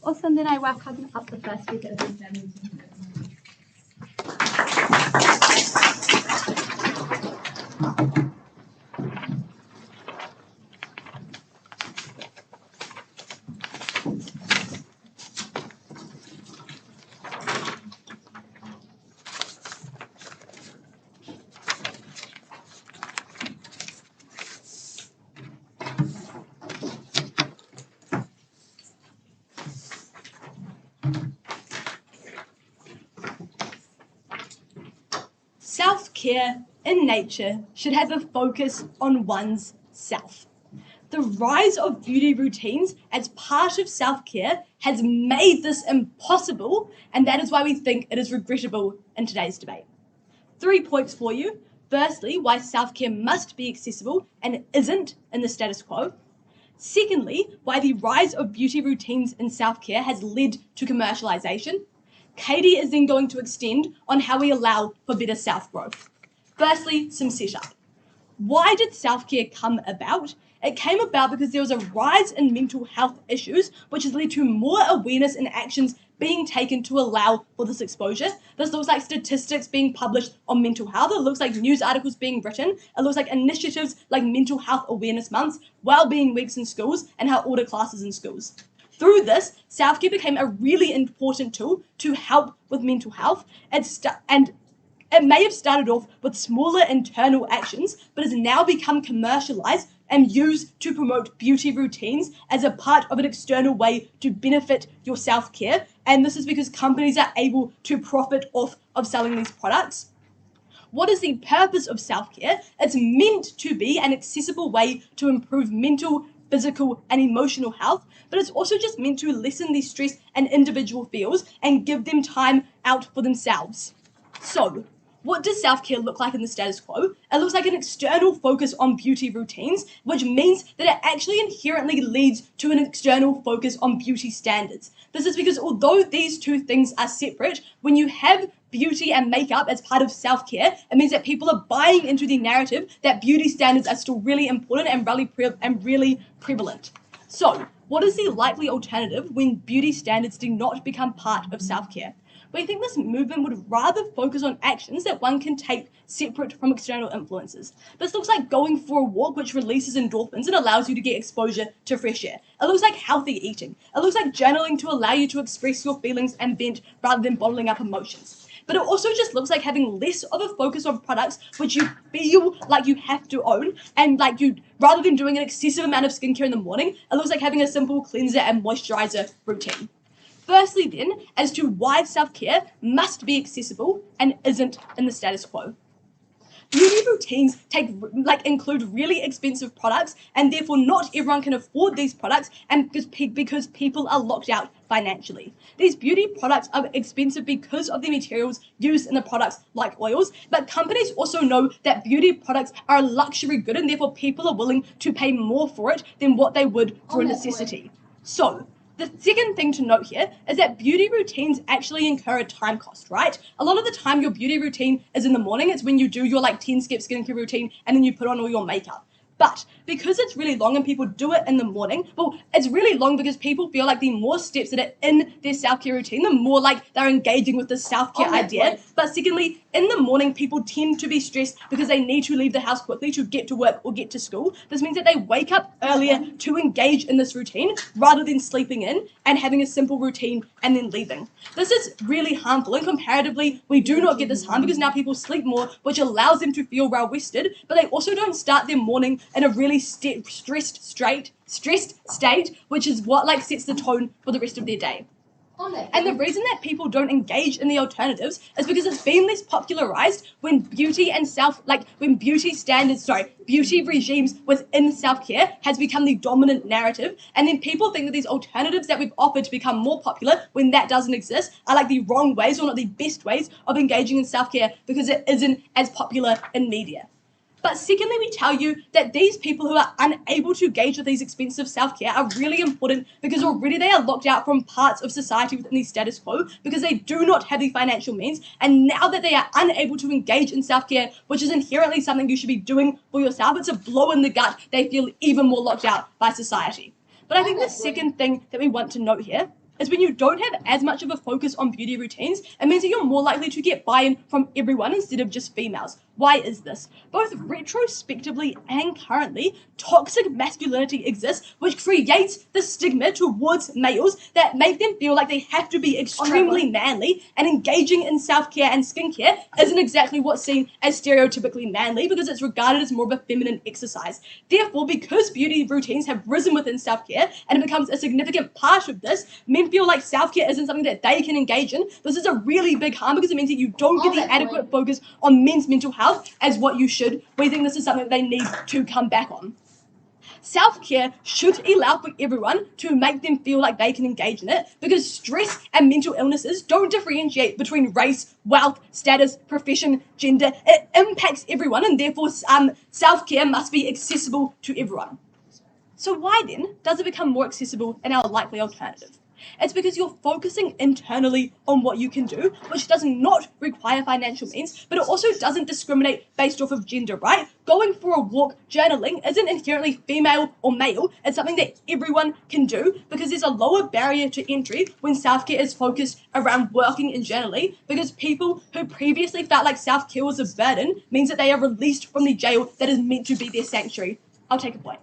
Awesome, then I welcome up the first speaker of the examination. Self-care in nature should have a focus on one's self. The rise of beauty routines as part of self-care has made this impossible, and that is why we think it is regrettable in today's debate. 3 points for you. Firstly, why self-care must be accessible and it isn't in the status quo. Secondly, why the rise of beauty routines in self-care has led to commercialization. Katie is then going to extend on how we allow for better self-growth. Firstly, some setup. Why did self-care come about? It came about because there was a rise in mental health issues, which has led to more awareness and actions being taken to allow for this exposure. This looks like statistics being published on mental health. It looks like news articles being written. It looks like initiatives like mental health awareness months, well-being weeks in schools, and how order classes in schools. Through this, self-care became a really important tool to help with mental health, and it may have started off with smaller internal actions, but has now become commercialized and used to promote beauty routines as a part of an external way to benefit your self-care. And this is because companies are able to profit off of selling these products. What is the purpose of self-care? It's meant to be an accessible way to improve mental, physical, and emotional health, but it's also just meant to lessen the stress an individual feels and give them time out for themselves. So, what does self-care look like in the status quo? It looks like an external focus on beauty routines, which means that it actually inherently leads to an external focus on beauty standards. This is because although these two things are separate, when you have beauty and makeup as part of self-care, it means that people are buying into the narrative that beauty standards are still really important and really prevalent. So, what is the likely alternative when beauty standards do not become part of self-care? We think this movement would rather focus on actions that one can take separate from external influences. This looks like going for a walk, which releases endorphins and allows you to get exposure to fresh air. It looks like healthy eating. It looks like journaling to allow you to express your feelings and vent rather than bottling up emotions. But it also just looks like having less of a focus on products which you feel like you have to own, and rather than doing an excessive amount of skincare in the morning, it looks like having a simple cleanser and moisturizer routine. Firstly then, as to why self-care must be accessible and isn't in the status quo. Beauty routines include really expensive products, and therefore not everyone can afford these products, and because people are locked out financially. These beauty products are expensive because of the materials used in the products, like oils, but companies also know that beauty products are a luxury good, and therefore people are willing to pay more for it than what they would for a necessity. So, the second thing to note here is that beauty routines actually incur a time cost, right? A lot of the time your beauty routine is in the morning. It's when you do your 10-step skincare routine and then you put on all your makeup. But because it's really long and people do it in the morning, well, it's really long because people feel like the more steps that are in their self-care routine, the more they're engaging with the self-care idea. But secondly, in the morning, people tend to be stressed because they need to leave the house quickly to get to work or get to school. This means that they wake up earlier to engage in this routine rather than sleeping in and having a simple routine and then leaving. This is really harmful, and comparatively, we do not get this harm because now people sleep more, which allows them to feel well rested, but they also don't start their morning in a really stressed state, which is what sets the tone for the rest of their day. And the reason that people don't engage in the alternatives is because it's been less popularized when beauty regimes within self-care has become the dominant narrative. And then people think that these alternatives that we've offered to become more popular when that doesn't exist are the wrong ways or not the best ways of engaging in self-care because it isn't as popular in media. But secondly, we tell you that these people who are unable to engage with these expensive self-care are really important because already they are locked out from parts of society within the status quo because they do not have the financial means. And now that they are unable to engage in self-care, which is inherently something you should be doing for yourself, it's a blow in the gut. They feel even more locked out by society. But I think the second thing that we want to note here is when you don't have as much of a focus on beauty routines, it means that you're more likely to get buy-in from everyone instead of just females. Why is this? Both retrospectively and currently, toxic masculinity exists, which creates the stigma towards males that make them feel like they have to be extremely manly, and engaging in self-care and skincare isn't exactly what's seen as stereotypically manly because it's regarded as more of a feminine exercise. Therefore, because beauty routines have risen within self-care and it becomes a significant part of this, men feel like self-care isn't something that they can engage in. This is a really big harm because it means that you don't get the adequate focus on men's mental health as what you should. We think this is something that they need to come back on. Self-care should allow for everyone to make them feel like they can engage in it because stress and mental illnesses don't differentiate between race, wealth, status, profession, gender. It impacts everyone and therefore self-care must be accessible to everyone. So why then does it become more accessible in our likely alternative? It's because you're focusing internally on what you can do, which does not require financial means, but it also doesn't discriminate based off of gender, right? Going for a walk, journaling, isn't inherently female or male. It's something that everyone can do because there's a lower barrier to entry when self-care is focused around working and journaling, because people who previously felt like self-care was a burden means that they are released from the jail that is meant to be their sanctuary. I'll take a point.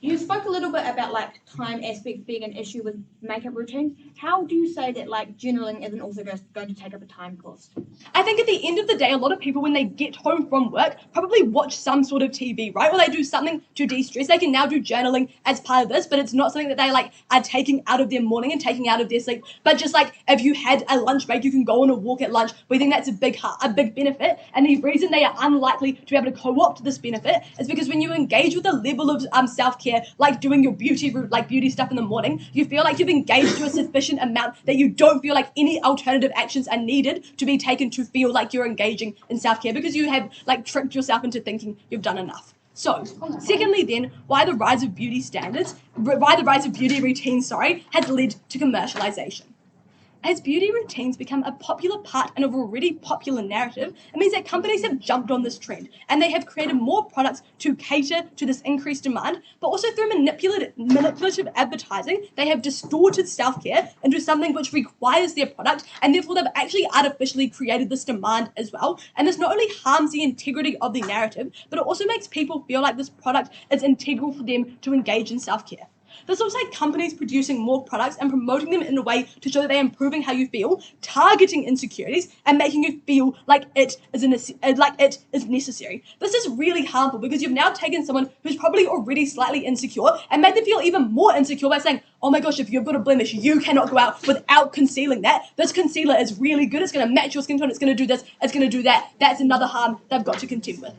You spoke a little bit about like time aspect being an issue with makeup routines. How do you say that like journaling isn't also going to take up a time cost? I think at the end of the day, a lot of people when they get home from work probably watch some sort of TV, right? Or they do something to de-stress. They can now do journaling as part of this, but it's not something that they like are taking out of their morning and taking out of their sleep. But just like if you had a lunch break, you can go on a walk at lunch. We think that's a big benefit. And the reason they are unlikely to be able to co-opt this benefit is because when you engage with a level of self-care, like doing your beauty stuff in the morning, you feel like you've engaged to a sufficient amount that you don't feel like any alternative actions are needed to be taken to feel like you're engaging in self-care because you have like tricked yourself into thinking you've done enough. So, secondly then, why the rise of beauty routines, has led to commercialization. As beauty routines become a popular part in an already popular narrative, it means that companies have jumped on this trend and they have created more products to cater to this increased demand, but also through manipulative advertising, they have distorted self-care into something which requires their product, and therefore they've actually artificially created this demand as well. And this not only harms the integrity of the narrative, but it also makes people feel like this product is integral for them to engage in self-care. This looks like companies producing more products and promoting them in a way to show that they're improving how you feel, targeting insecurities, and making you feel like it is necessary. This is really harmful because you've now taken someone who's probably already slightly insecure and made them feel even more insecure by saying, oh my gosh, if you've got a blemish, you cannot go out without concealing that. This concealer is really good. It's going to match your skin tone. It's going to do this. It's going to do that. That's another harm they've got to contend with.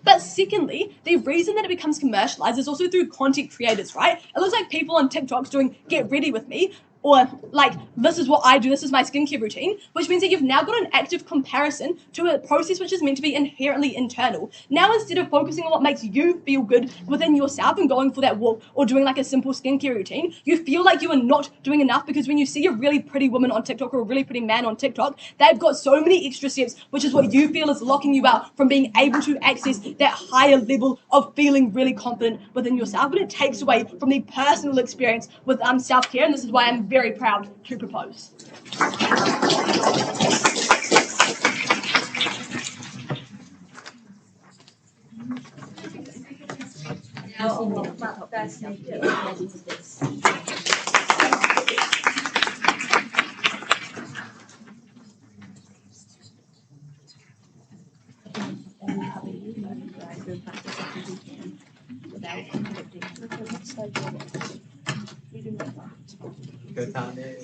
But secondly, the reason that it becomes commercialized is also through content creators, right? It looks like people on TikToks doing get ready with me, or like, this is what I do, this is my skincare routine, which means that you've now got an active comparison to a process which is meant to be inherently internal. Now, instead of focusing on what makes you feel good within yourself and going for that walk or doing like a simple skincare routine, you feel like you are not doing enough because when you see a really pretty woman on TikTok or a really pretty man on TikTok, they've got so many extra steps, which is what you feel is locking you out from being able to access that higher level of feeling really confident within yourself. But it takes away from the personal experience with self-care, and this is why I'm very proud to propose. Go down there.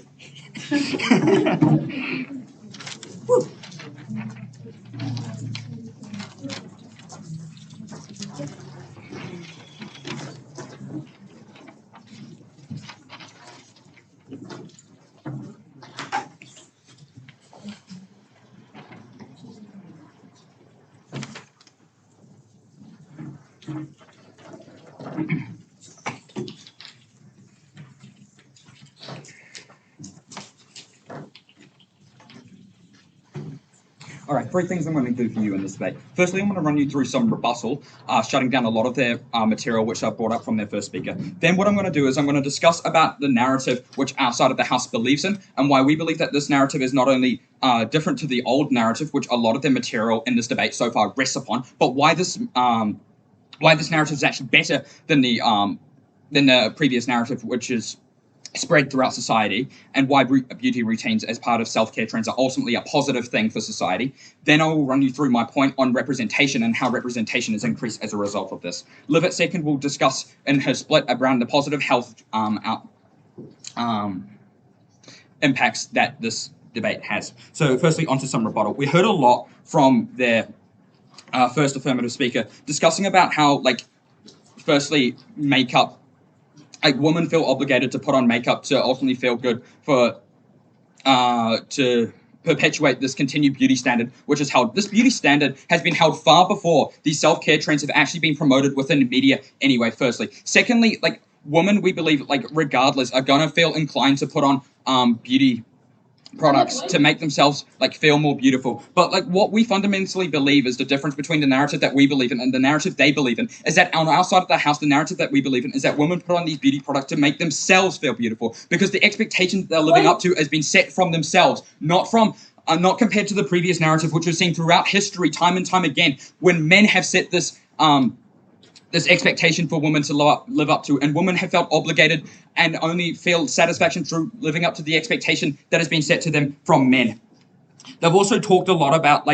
All right, have 3 things I'm going to do for you in this debate. Firstly, I'm going to run you through some rebuttal, shutting down a lot of their material which I brought up from their first speaker. Then what I'm going to do is I'm going to discuss about the narrative which our side of the House believes in, and why we believe that this narrative is not only different to the old narrative, which a lot of their material in this debate so far rests upon, but why this narrative is actually better than the previous narrative, which is spread throughout society, and why beauty routines as part of self-care trends are ultimately a positive thing for society. Then I will run you through my point on representation and how representation is increased as a result of this. Liv at second will discuss in her split around the positive health impacts that this debate has. So firstly, onto some rebuttal. We heard a lot from their first affirmative speaker discussing about how, firstly, makeup, women feel obligated to put on makeup to ultimately feel good to perpetuate this continued beauty standard, which is held. This beauty standard has been held far before these self-care trends have actually been promoted within the media anyway, firstly. Secondly, women, we believe, regardless, are going to feel inclined to put on beauty products to make themselves feel more beautiful. But what we fundamentally believe is the difference between the narrative that we believe in and the narrative they believe in is that on our side of the house, the narrative that we believe in is that women put on these beauty products to make themselves feel beautiful, because the expectation they're living up to has been set from themselves, not compared to the previous narrative, which was seen throughout history time and time again, when men have set this expectation for women to live up to, and women have felt obligated and only feel satisfaction through living up to the expectation that has been set to them from men. They've also talked a lot about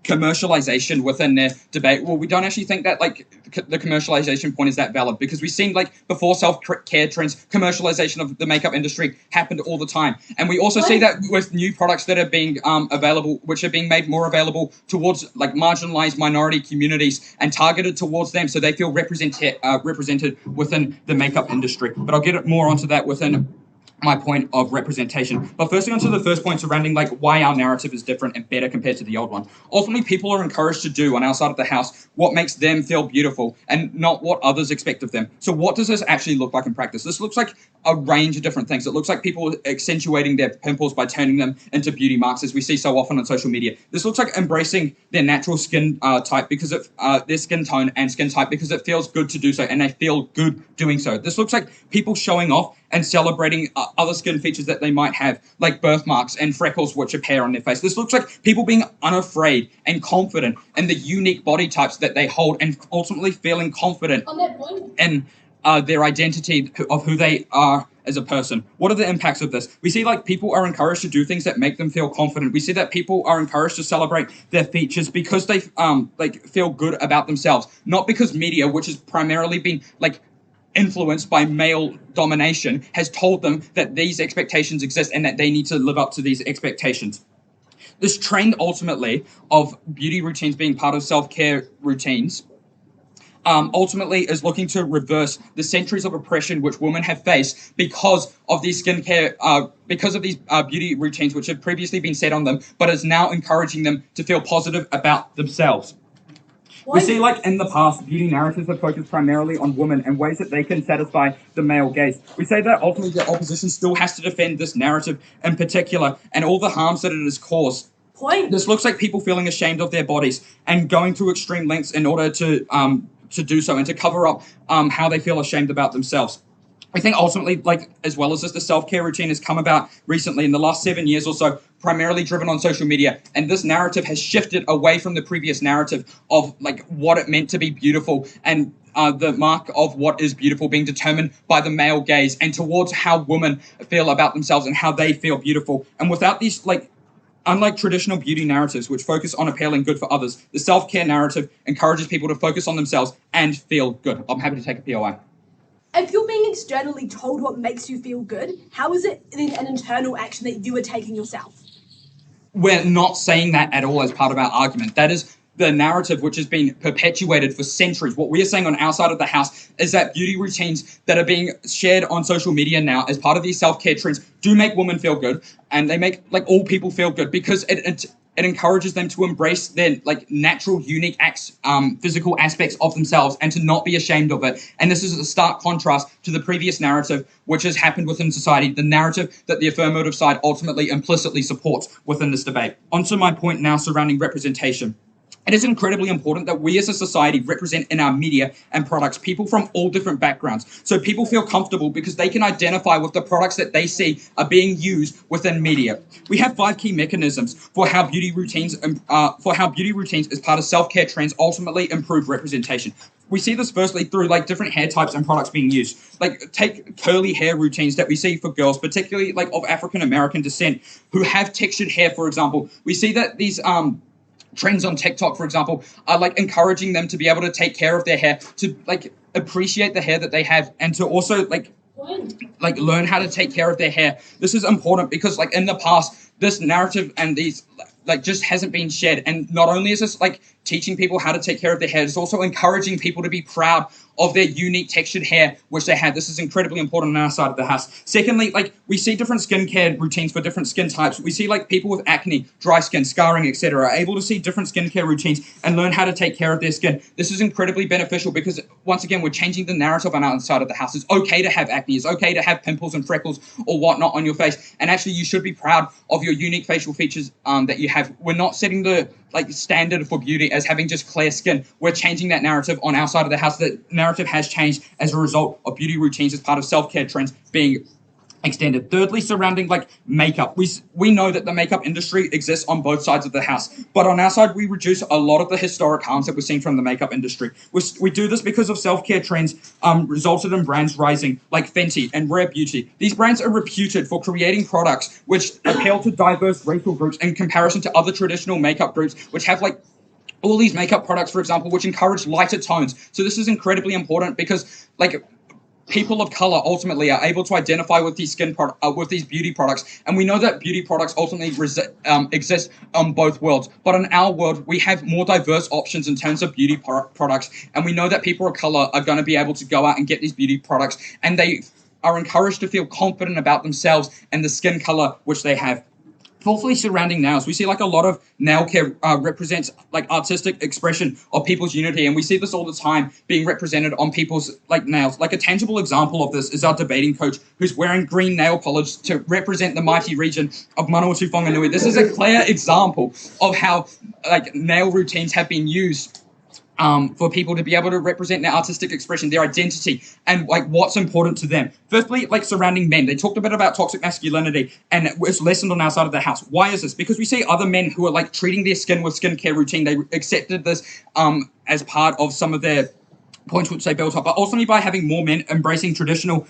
commercialization within their debate. Well, we don't actually think that the commercialization point is that valid, because we've seen before self-care trends, commercialization of the makeup industry happened all the time. And we also see that with new products that are being available, which are being made more available towards marginalized minority communities and targeted towards them, so they feel represented within the makeup industry. But I'll get more onto that within my point of representation. But firstly, onto the first point surrounding why our narrative is different and better compared to the old one. Ultimately, people are encouraged to do on our side of the house what makes them feel beautiful and not what others expect of them. So what does this actually look like in practice? This looks like a range of different things. It looks like people accentuating their pimples by turning them into beauty marks, as we see so often on social media. This looks like embracing their natural skin type because of their skin tone and skin type, because it feels good to do so and they feel good doing so. This looks like people showing off and celebrating other skin features that they might have, like birthmarks and freckles which appear on their face. This looks like people being unafraid and confident in the unique body types that they hold, and ultimately feeling confident in their identity of who they are as a person. What are the impacts of this? We see people are encouraged to do things that make them feel confident. We see that people are encouraged to celebrate their features because they feel good about themselves, not because media, which has primarily been influenced by male domination, has told them that these expectations exist and that they need to live up to these expectations. This trend ultimately of beauty routines being part of self-care routines ultimately is looking to reverse the centuries of oppression which women have faced because of these skincare, because of these beauty routines which have previously been set on them, but is now encouraging them to feel positive about themselves. We see in the past, beauty narratives have focused primarily on women and ways that they can satisfy the male gaze. We say that ultimately the opposition still has to defend this narrative in particular and all the harms that it has caused. This looks like people feeling ashamed of their bodies and going through extreme lengths in order to do so and to cover up how they feel ashamed about themselves. I think ultimately, as well as this, the self-care routine has come about recently in the last 7 years or so, primarily driven on social media. And this narrative has shifted away from the previous narrative of what it meant to be beautiful and the mark of what is beautiful being determined by the male gaze, and towards how women feel about themselves and how they feel beautiful. And without these, unlike traditional beauty narratives, which focus on appealing good for others, the self-care narrative encourages people to focus on themselves and feel good. I'm happy to take a POI. If you're being externally told what makes you feel good, how is it then an internal action that you are taking yourself? We're not saying that at all as part of our argument. That is the narrative which has been perpetuated for centuries. What we are saying on our side of the house is that beauty routines that are being shared on social media now as part of these self-care trends do make women feel good, and they make all people feel good, because it it encourages them to embrace their like natural, unique physical aspects of themselves and to not be ashamed of it. And this is a stark contrast to the previous narrative, which has happened within society, the narrative that the affirmative side ultimately implicitly supports within this debate. Onto my point now surrounding representation. It is incredibly important that we as a society represent in our media and products people from all different backgrounds. So people feel comfortable because they can identify with the products that they see are being used within media. We have 5 key mechanisms for how beauty routines as part of self-care trends ultimately improve representation. We see this firstly through like different hair types and products being used. Like take curly hair routines that we see for girls, particularly like of African American descent, who have textured hair, for example. We see that these trends on TikTok, for example, are like encouraging them to be able to take care of their hair, to like appreciate the hair that they have, and to also like learn how to take care of their hair. This is important because like in the past, this narrative and these like just hasn't been shared. And not only is this like teaching people how to take care of their hair, it's also encouraging people to be proud of their unique textured hair which they have. This is incredibly important on our side of the house. Secondly, like we see different skincare routines for different skin types. We see like people with acne, dry skin, scarring, etc. are able to see different skincare routines and learn how to take care of their skin. This is incredibly beneficial because once again we're changing the narrative on our side of the house. It's okay to have acne, it's okay to have pimples and freckles or whatnot on your face, and actually you should be proud of your unique facial features that you have. We're not setting the like standard for beauty as having just clear skin. We're changing that narrative on our side of the house. The narrative has changed as a result of beauty routines as part of self-care trends being extended. Thirdly, surrounding like makeup, we know that the makeup industry exists on both sides of the house, but on our side we reduce a lot of the historic harms that we're seeing from the makeup industry. We do this because of self-care trends resulted in brands rising like Fenty and Rare Beauty. These brands are reputed for creating products which appeal to diverse racial groups in comparison to other traditional makeup groups which have like all these makeup products, for example, which encourage lighter tones. So this is incredibly important because like people of color ultimately are able to identify with these with these beauty products, and we know that beauty products ultimately exist on both worlds. But in our world, we have more diverse options in terms of beauty products, and we know that people of color are going to be able to go out and get these beauty products, and they are encouraged to feel confident about themselves and the skin color which they have. Fourthly, surrounding nails, we see like a lot of nail care represents like artistic expression of people's unity, and we see this all the time being represented on people's like nails. Like a tangible example of this is our debating coach who's wearing green nail polish to represent the mighty region of Manawatu Whanganui. This is a clear example of how like nail routines have been used for people to be able to represent their artistic expression, their identity, and like what's important to them. Firstly, like surrounding men, they talked a bit about toxic masculinity, and it was lessened on our side of the house. Why is this? Because we see other men who are like treating their skin with skincare routine. They accepted this as part of some of their points which they built up, but ultimately by having more men embracing traditionally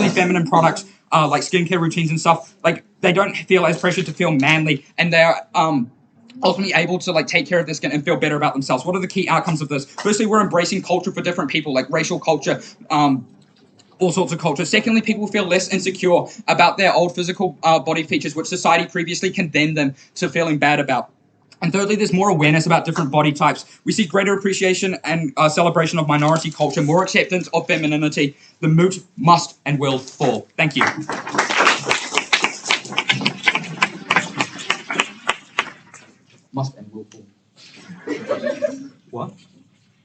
feminine products like skincare routines and stuff, like they don't feel as pressured to feel manly, and they are ultimately able to like take care of their skin and feel better about themselves. What are the key outcomes of this? Firstly, we're embracing culture for different people, like racial culture, all sorts of culture. Secondly, people feel less insecure about their old physical body features, which society previously condemned them to feeling bad about. And thirdly, there's more awareness about different body types. We see greater appreciation and celebration of minority culture, more acceptance of femininity. The moot must and will fall. Thank you. Must and will fall. What?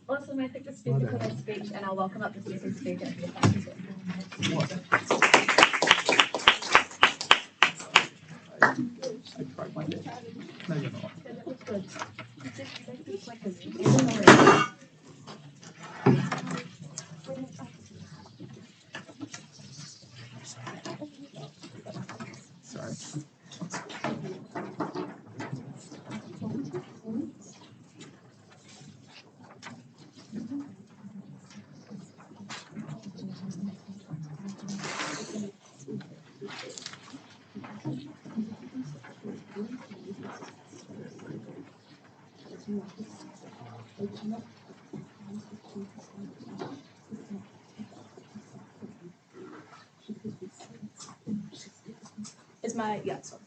Awesome, I think the speaker for their speech, and I'll welcome up the second speaker. What? I tried my best. No, you're not. That was good. Sorry. Is my sorry.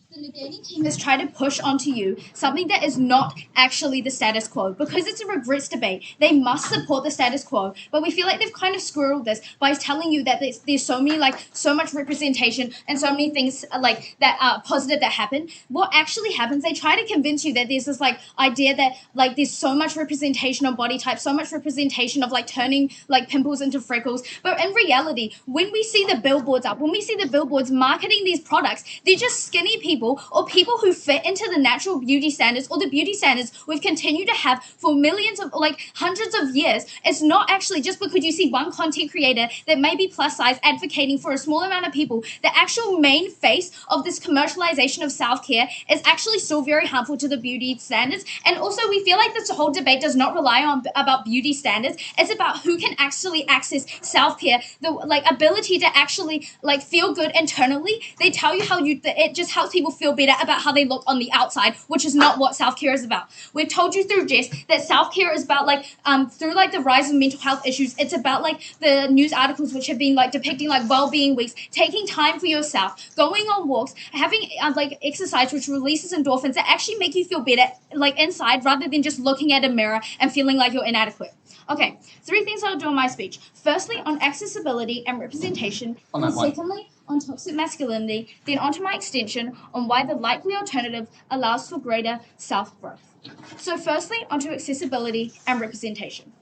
The Negating team is try to push onto you something that is not actually the status quo. Because it's a regrets debate, they must support the status quo, but we feel like they've kind of squirreled this by telling you that there's so many, like, so much representation and so many things like that are positive that happen. What actually happens, they try to convince you that there's this like idea that like there's so much representation of body type, so much representation of like turning like pimples into freckles, but in reality, when we see the billboards up, when we see the billboards marketing these products, they're just skinny people or people who fit into the natural beauty standards or the beauty standards we've continued to have for millions of, like, hundreds of years. It's not actually just because you see one content creator that may be plus size advocating for a small amount of people. The actual main face of this commercialization of self-care is actually still very harmful to the beauty standards. And also, we feel like this whole debate does not rely on about beauty standards. It's about who can actually access self-care, the like ability to actually like feel good internally. They tell you how it just helps people feel better about how they look on the outside, which is not what self-care is about. We've told you through Jess that self-care is about like through like the rise of mental health issues. It's about like the news articles which have been like depicting like well-being weeks, taking time for yourself, going on walks, having like exercise which releases endorphins that actually make you feel better like inside, rather than just looking at a mirror and feeling like you're inadequate. Okay, 3 things I'll do in my speech. Firstly, on accessibility and representation. On And that one. secondly, on toxic masculinity. Then onto my extension on why the likely alternative allows for greater self-growth. So firstly, onto accessibility and representation.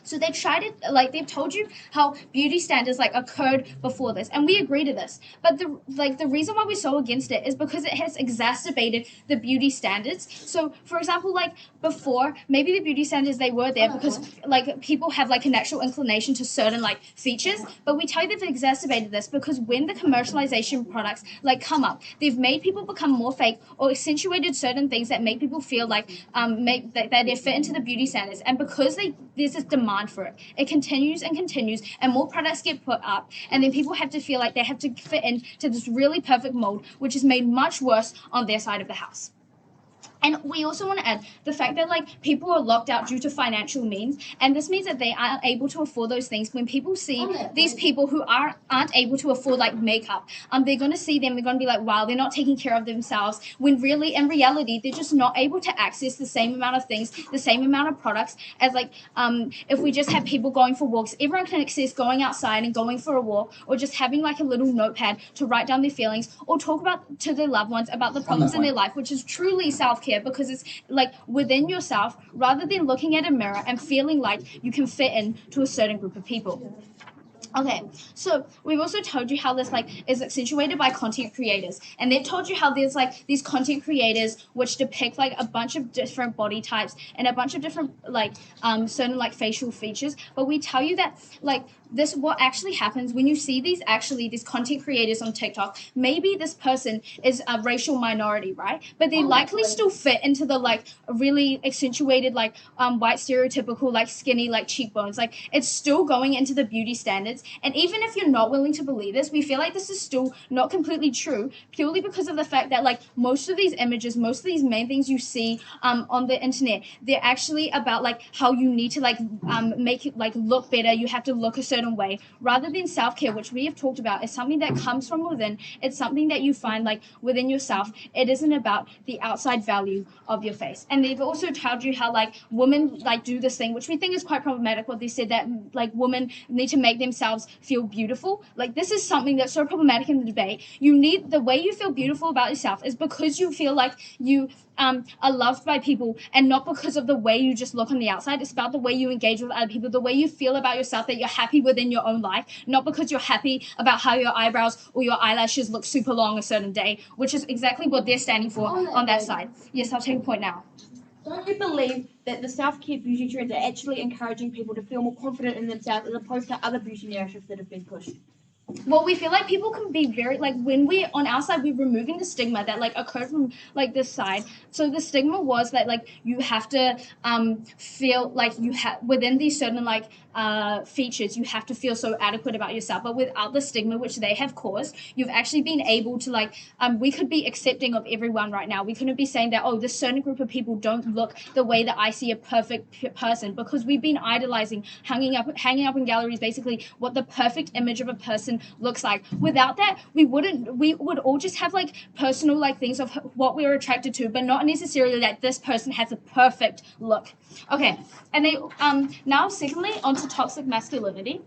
So they've they've told you how beauty standards like occurred before this, and we agree to this. But the reason why we're so against it is because it has exacerbated the beauty standards. So for example, like before, maybe the beauty standards they were there because like people have like a natural inclination to certain like features, but we tell you they've exacerbated this because when the commercialization products like come up, they've made people become more fake or accentuated certain things that make people feel like make that they fit into the beauty standards, and because there's this demand for it. It continues and continues, and more products get put up, and then people have to feel like they have to fit into this really perfect mold, which is made much worse on their side of the house. And we also want to add the fact that like people are locked out due to financial means, and this means that they aren't able to afford those things. When people see these people who aren't able to afford like makeup, they're going to see them, they're going to be like, wow, they're not taking care of themselves, when really in reality they're just not able to access the same amount of things, the same amount of products as like if we just have people going for walks. Everyone can access going outside and going for a walk, or just having like a little notepad to write down their feelings or talk about to their loved ones about the problems in their life, which is truly self-care, because it's like within yourself rather than looking at a mirror and feeling like you can fit in to a certain group of people. Okay, so we've also told you how this like is accentuated by content creators, and they've told you how there's like these content creators which depict like a bunch of different body types and a bunch of different like certain like facial features. But we tell you that like this, what actually happens when you see these content creators on TikTok, maybe this person is a racial minority, right? But they likely still fit into the like really accentuated like white stereotypical like skinny like cheekbones. Like it's still going into the beauty standards. And even if you're not willing to believe this, we feel like this is still not completely true, purely because of the fact that like most of these images, most of these main things you see on the internet, they're actually about like how you need to like make it like look better. You have to look a certain way, rather than self-care, which we have talked about, is something that comes from within. It's something that you find like within yourself. It isn't about the outside value of your face. And they've also told you how like women like do this thing, which we think is quite problematic, what they said, that like women need to make themselves feel beautiful. Like this is something that's so problematic in the debate. You need, the way you feel beautiful about yourself is because you feel like you are loved by people, and not because of the way you just look on the outside. It's about the way you engage with other people, the way you feel about yourself, that you're happy within your own life, not because you're happy about how your eyebrows or your eyelashes look super long a certain day, which is exactly what they're standing for on that side. Yes, I'll take a point now. Don't you believe that the self-care beauty trends are actually encouraging people to feel more confident in themselves, as opposed to other beauty narratives that have been pushed? Well, we feel like people can be very, like, when we, on our side, we're removing the stigma that, like, occurred from, like, this side. So the stigma was that, like, you have to feel like you have, within these certain, like, features, you have to feel so adequate about yourself. But without the stigma which they have caused, you've actually been able to we could be accepting of everyone right now. We couldn't be saying that, oh, this certain group of people don't look the way that I see a perfect person, because we've been idolizing, hanging up in galleries, basically what the perfect image of a person looks like. Without that, we would all just have personal things of what we're attracted to, but not necessarily that this person has a perfect look. Okay, and they now secondly onto toxic masculinity.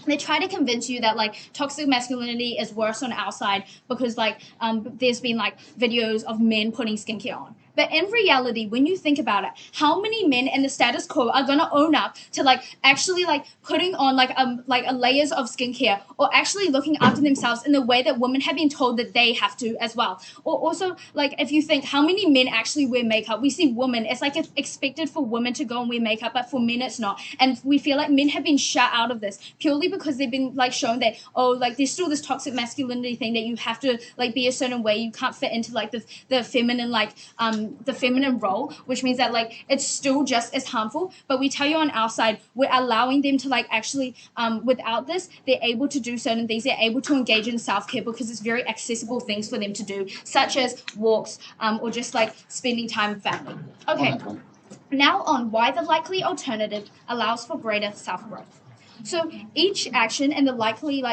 They try to convince you that toxic masculinity is worse on our side because there's been videos of men putting skincare on. But in reality, when you think about it, how many men in the status quo are gonna own up to actually putting on a layers of skincare, or actually looking after themselves in the way that women have been told that they have to as well? Or also if you think how many men actually wear makeup, we see women, it's it's expected for women to go and wear makeup, but for men it's not. And we feel like men have been shut out of this purely because they've been shown that there's still this toxic masculinity thing that you have to be a certain way, you can't fit into the feminine the feminine role, which means that it's still just as harmful. But we tell you on our side, we're allowing them to actually without this, they're able to do certain things. They're able to engage in self-care because it's very accessible things for them to do, such as walks or just spending time with family. Okay, now on why the likely alternative allows for greater self-growth. So each action and the likely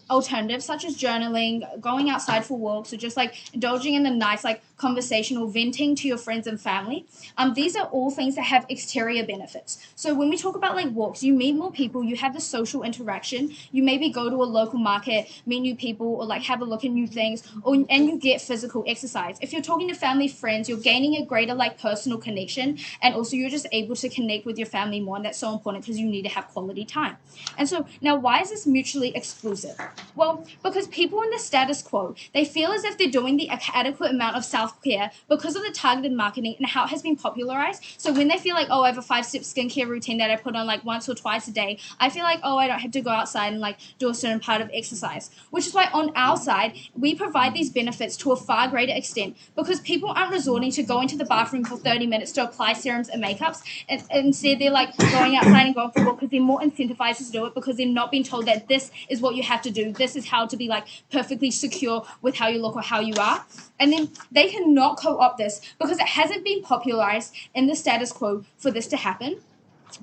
alternatives, such as journaling, going outside for walks, or just indulging in a nice conversation or venting to your friends and family, these are all things that have exterior benefits. So when we talk about walks, you meet more people, you have the social interaction, you maybe go to a local market, meet new people, or have a look at new things, and you get physical exercise. If you're talking to family, friends, you're gaining a greater personal connection, and also you're just able to connect with your family more, and that's so important because you need to have quality time. And so now, why is this mutually exclusive? Well, because people in the status quo, they feel as if they're doing the adequate amount of self-care because of the targeted marketing and how it has been popularized. So when they feel I have a 5-step skincare routine that I put on once or twice a day, I feel I don't have to go outside and do a certain part of exercise. Which is why on our side, we provide these benefits to a far greater extent, because people aren't resorting to going to the bathroom for 30 minutes to apply serums and makeups. And instead, they're going outside and going for a walk because they're more incentivized to do it, because they're not being told that this is what you have to do. This is how to be perfectly secure with how you look or how you are. And then they cannot co-opt this because it hasn't been popularized in the status quo for this to happen.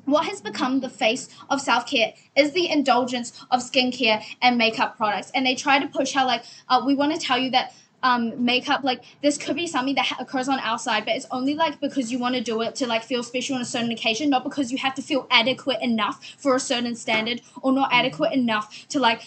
What has become the face of self-care is the indulgence of skincare and makeup products. And they try to push how we want to tell you that makeup, this could be something that occurs on our side, but it's only because you want to do it to feel special on a certain occasion, not because you have to feel adequate enough for a certain standard, or not adequate enough to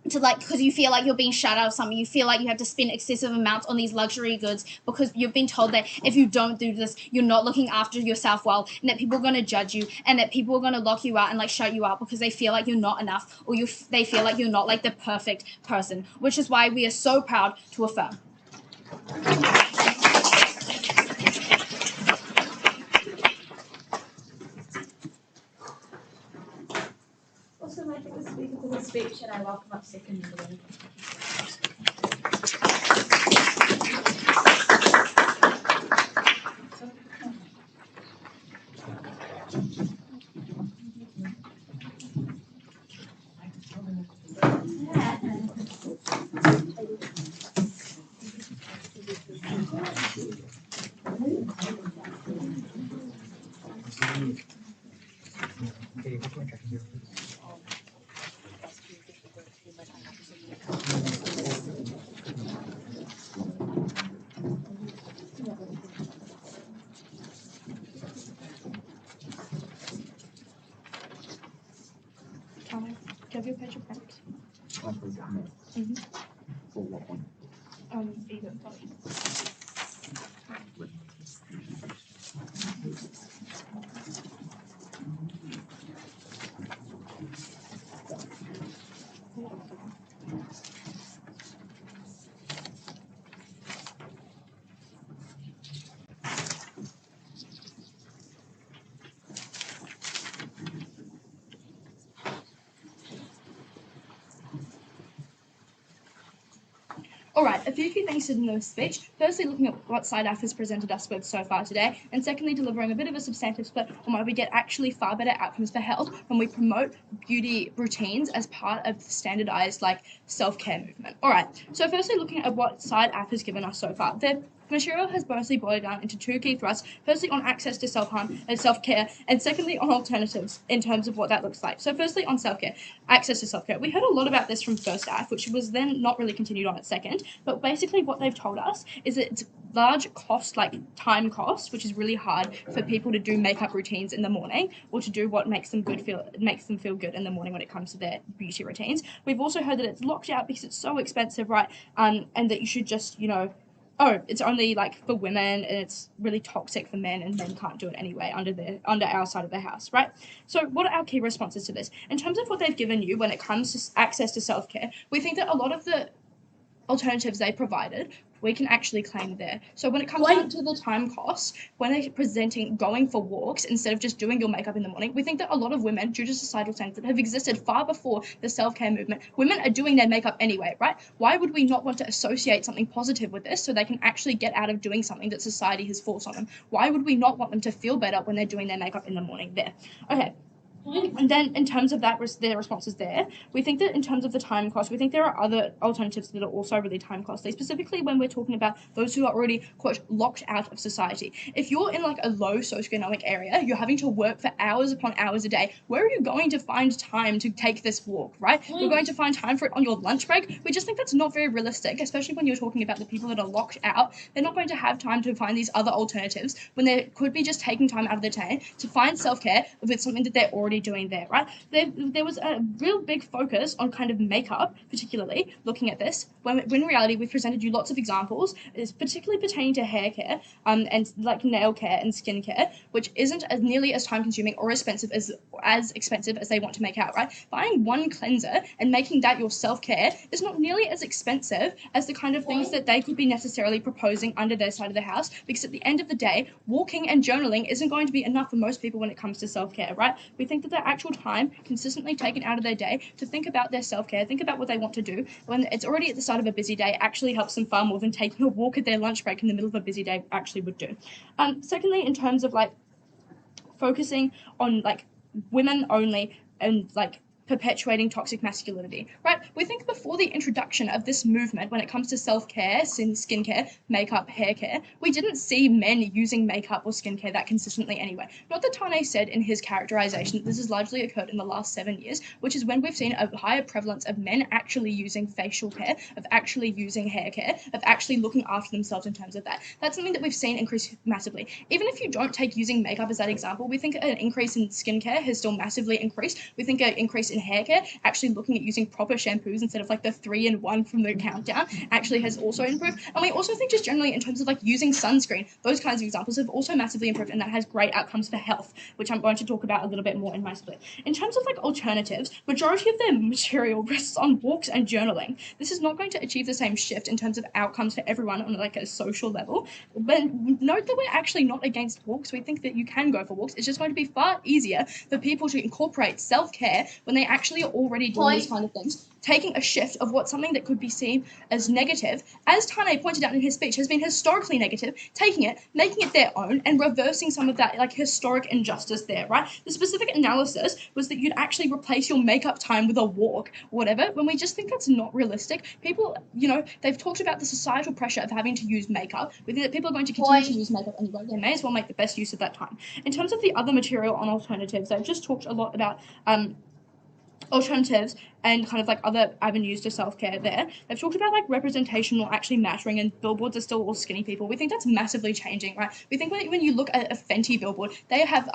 because you feel you're being shut out of something. You feel you have to spend excessive amounts on these luxury goods because you've been told that if you don't do this, you're not looking after yourself well, and that people are going to judge you, and that people are going to lock you out and shut you out because they feel you're not enough, or they feel you're not the perfect person, which is why we are so proud to affirm. Also, I think the speaker for the speech, and I welcome up second. Do you have your picture print? For what one? Either. All right, a few key things in the speech. Firstly, looking at what SciDAF has presented us with so far today, and secondly, delivering a bit of a substantive split on why we get actually far better outcomes for health when we promote beauty routines as part of the standardized self-care movement. All right, so firstly, looking at what SciDAF has given us so far. The material has mostly boiled down into two key thrusts. Firstly, on access to self-harm and self-care, and secondly, on alternatives in terms of what that looks like. So firstly, on self-care, access to self-care. We heard a lot about this from first AF, which was then not really continued on at second, but basically what they've told us is that it's large cost, like time cost, which is really hard for people to do makeup routines in the morning or to do what makes them feel good in the morning when it comes to their beauty routines. We've also heard that it's locked out because it's so expensive, right? And that you should just, it's only for women and it's really toxic for men and men can't do it anyway under our side of the house, right? So what are our key responses to this? In terms of what they've given you when it comes to access to self-care, we think that a lot of the alternatives they provided we can actually claim there. So when it comes down to the time costs, when they're presenting going for walks instead of just doing your makeup in the morning, we think that a lot of women, due to societal standards that have existed far before the self-care movement, women are doing their makeup anyway, right? Why would we not want to associate something positive with this so they can actually get out of doing something that society has forced on them? Why would we not want them to feel better when they're doing their makeup in the morning there? Okay. And then in terms of that, their responses there, we think that in terms of the time cost, we think there are other alternatives that are also really time costly, specifically when we're talking about those who are already, quote, locked out of society. If you're in a low socioeconomic area, you're having to work for hours upon hours a day, where are you going to find time to take this walk, right? You're going to find time for it on your lunch break. We just think that's not very realistic, especially when you're talking about the people that are locked out. They're not going to have time to find these other alternatives when they could be just taking time out of their day to find self-care with something that they're already doing there, right? There was a real big focus on kind of makeup, particularly looking at this, when in reality we've presented you lots of examples, particularly pertaining to hair care and nail care and skin care, which isn't as nearly as time consuming or expensive as they want to make out, right? Buying one cleanser and making that your self-care is not nearly as expensive as the kind of things that they could be necessarily proposing under their side of the house, because at the end of the day, walking and journaling isn't going to be enough for most people when it comes to self-care, right? We think that the actual time consistently taken out of their day to think about their self-care, think about what they want to do when it's already at the start of a busy day actually helps them far more than taking a walk at their lunch break in the middle of a busy day actually would do. Secondly, in terms of focusing on women only and perpetuating toxic masculinity, right? We think before the introduction of this movement, when it comes to self-care, skincare, makeup, hair care, we didn't see men using makeup or skincare that consistently anyway. Not that Tane said in his characterization that this has largely occurred in the last 7 years, which is when we've seen a higher prevalence of men actually using facial care, of actually using hair care, of actually looking after themselves in terms of that. That's something that we've seen increase massively. Even if you don't take using makeup as that example, we think an increase in skincare has still massively increased. We think an increase in hair care, actually looking at using proper shampoos instead of the 3-in-1 from the countdown, actually has also improved. And we also think just generally in terms of using sunscreen, those kinds of examples have also massively improved, and that has great outcomes for health, which I'm going to talk about a little bit more in my split. In terms of alternatives, majority of their material rests on walks and journaling. This is not going to achieve the same shift in terms of outcomes for everyone on a social level. But note that we're actually not against walks. We think that you can go for walks. It's just going to be far easier for people to incorporate self-care when they actually are already doing these kind of things. Taking a shift of what something that could be seen as negative, as Tane pointed out in his speech, has been historically negative, taking it, making it their own, and reversing some of that historic injustice there, right? The specific analysis was that you'd actually replace your makeup time with a walk or whatever, when we just think that's not realistic. People, they've talked about the societal pressure of having to use makeup. We think that people are going to continue to use makeup anyway. They may as well make the best use of that time. In terms of the other material on alternatives, I've just talked a lot about alternatives and kind of other avenues to self-care there. They've talked about representation or actually mattering, and billboards are still all skinny people. We think that's massively changing, right? We think when you look at a Fenty billboard, they have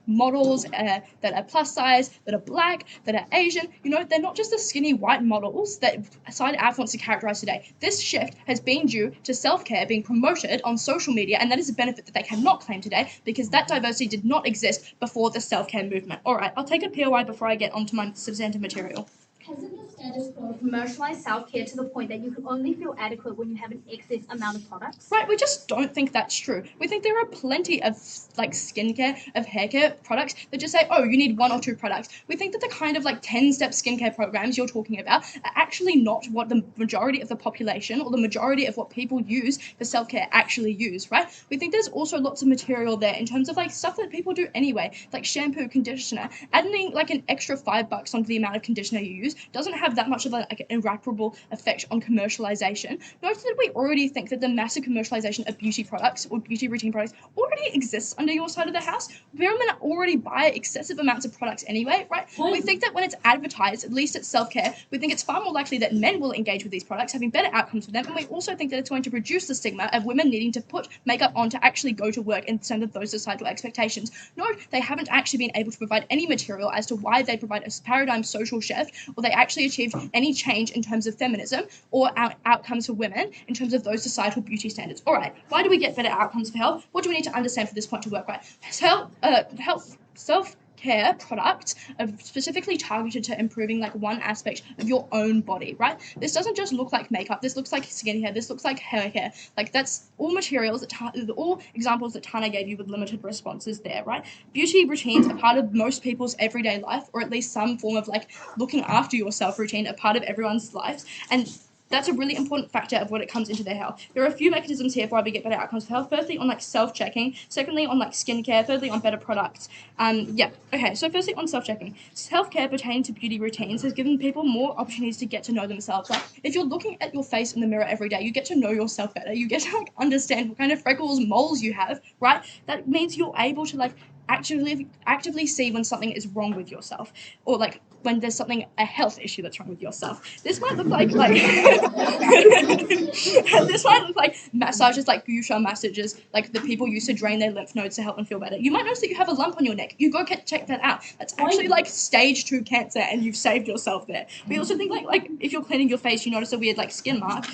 models that are plus size, that are black, that are Asian. They're not just the skinny white models that SciDAF wants to characterize today. This shift has been due to self-care being promoted on social media, and that is a benefit that they cannot claim today because that diversity did not exist before the self-care movement. All right, I'll take a POI before I get onto my substantive material. Hasn't the status quo commercialized self-care to the point that you can only feel adequate when you have an excess amount of products? Right, we just don't think that's true. We think there are plenty of like skincare, of hair care products that just say, oh, you need 1 or 2 products. We think that the kind of like 10-step skincare programs you're talking about are actually not what the majority of the population or the majority of what people use for self-care actually use, right? We think there's also lots of material there in terms of like stuff that people do anyway, like shampoo, conditioner. Adding like an extra $5 onto the amount of conditioner you use doesn't have that much of an irreparable effect on commercialization. Notice that we already think that the massive commercialization of beauty products or beauty routine products already exists under your side of the house. Women already buy excessive amounts of products anyway, right? We think that when it's advertised, at least it's self-care, we think it's far more likely that men will engage with these products, having better outcomes for them, and we also think that it's going to reduce the stigma of women needing to put makeup on to actually go to work in terms of those societal expectations. No, they haven't actually been able to provide any material as to why they provide a paradigm social shift, or they actually achieved any change in terms of feminism or outcomes for women in terms of those societal beauty standards. All right, why do we get better outcomes for health? What do we need to understand for this point to work right? Self-care products are specifically targeted to improving like one aspect of your own body, right? This doesn't just look like makeup. This looks like skincare. This looks like hair care. Like that's all materials all examples that Tana gave you with limited responses there, right? Beauty routines are part of most people's everyday life, or at least some form of like looking after yourself routine, a part of everyone's lives, and that's a really important factor of when it comes into their health. There are a few mechanisms here for why we get better outcomes for health. Firstly, on like self-checking. Secondly, on like skincare. Thirdly, on better products. So firstly, on self-checking. Self-care pertaining to beauty routines has given people more opportunities to get to know themselves. Like if you're looking at your face in the mirror every day, you get to know yourself better. You get to like understand what kind of freckles, moles you have, right? That means you're able to like actively see when something is wrong with yourself, or like when there's a health issue that's wrong with yourself. This might look like this might look like massages, like gua sha massages, like the people used to drain their lymph nodes to help them feel better. You might notice that you have a lump on your neck. You go check that out. That's actually like stage 2 cancer, and you've saved yourself there. We also think like if you're cleaning your face, you notice a weird like skin mark.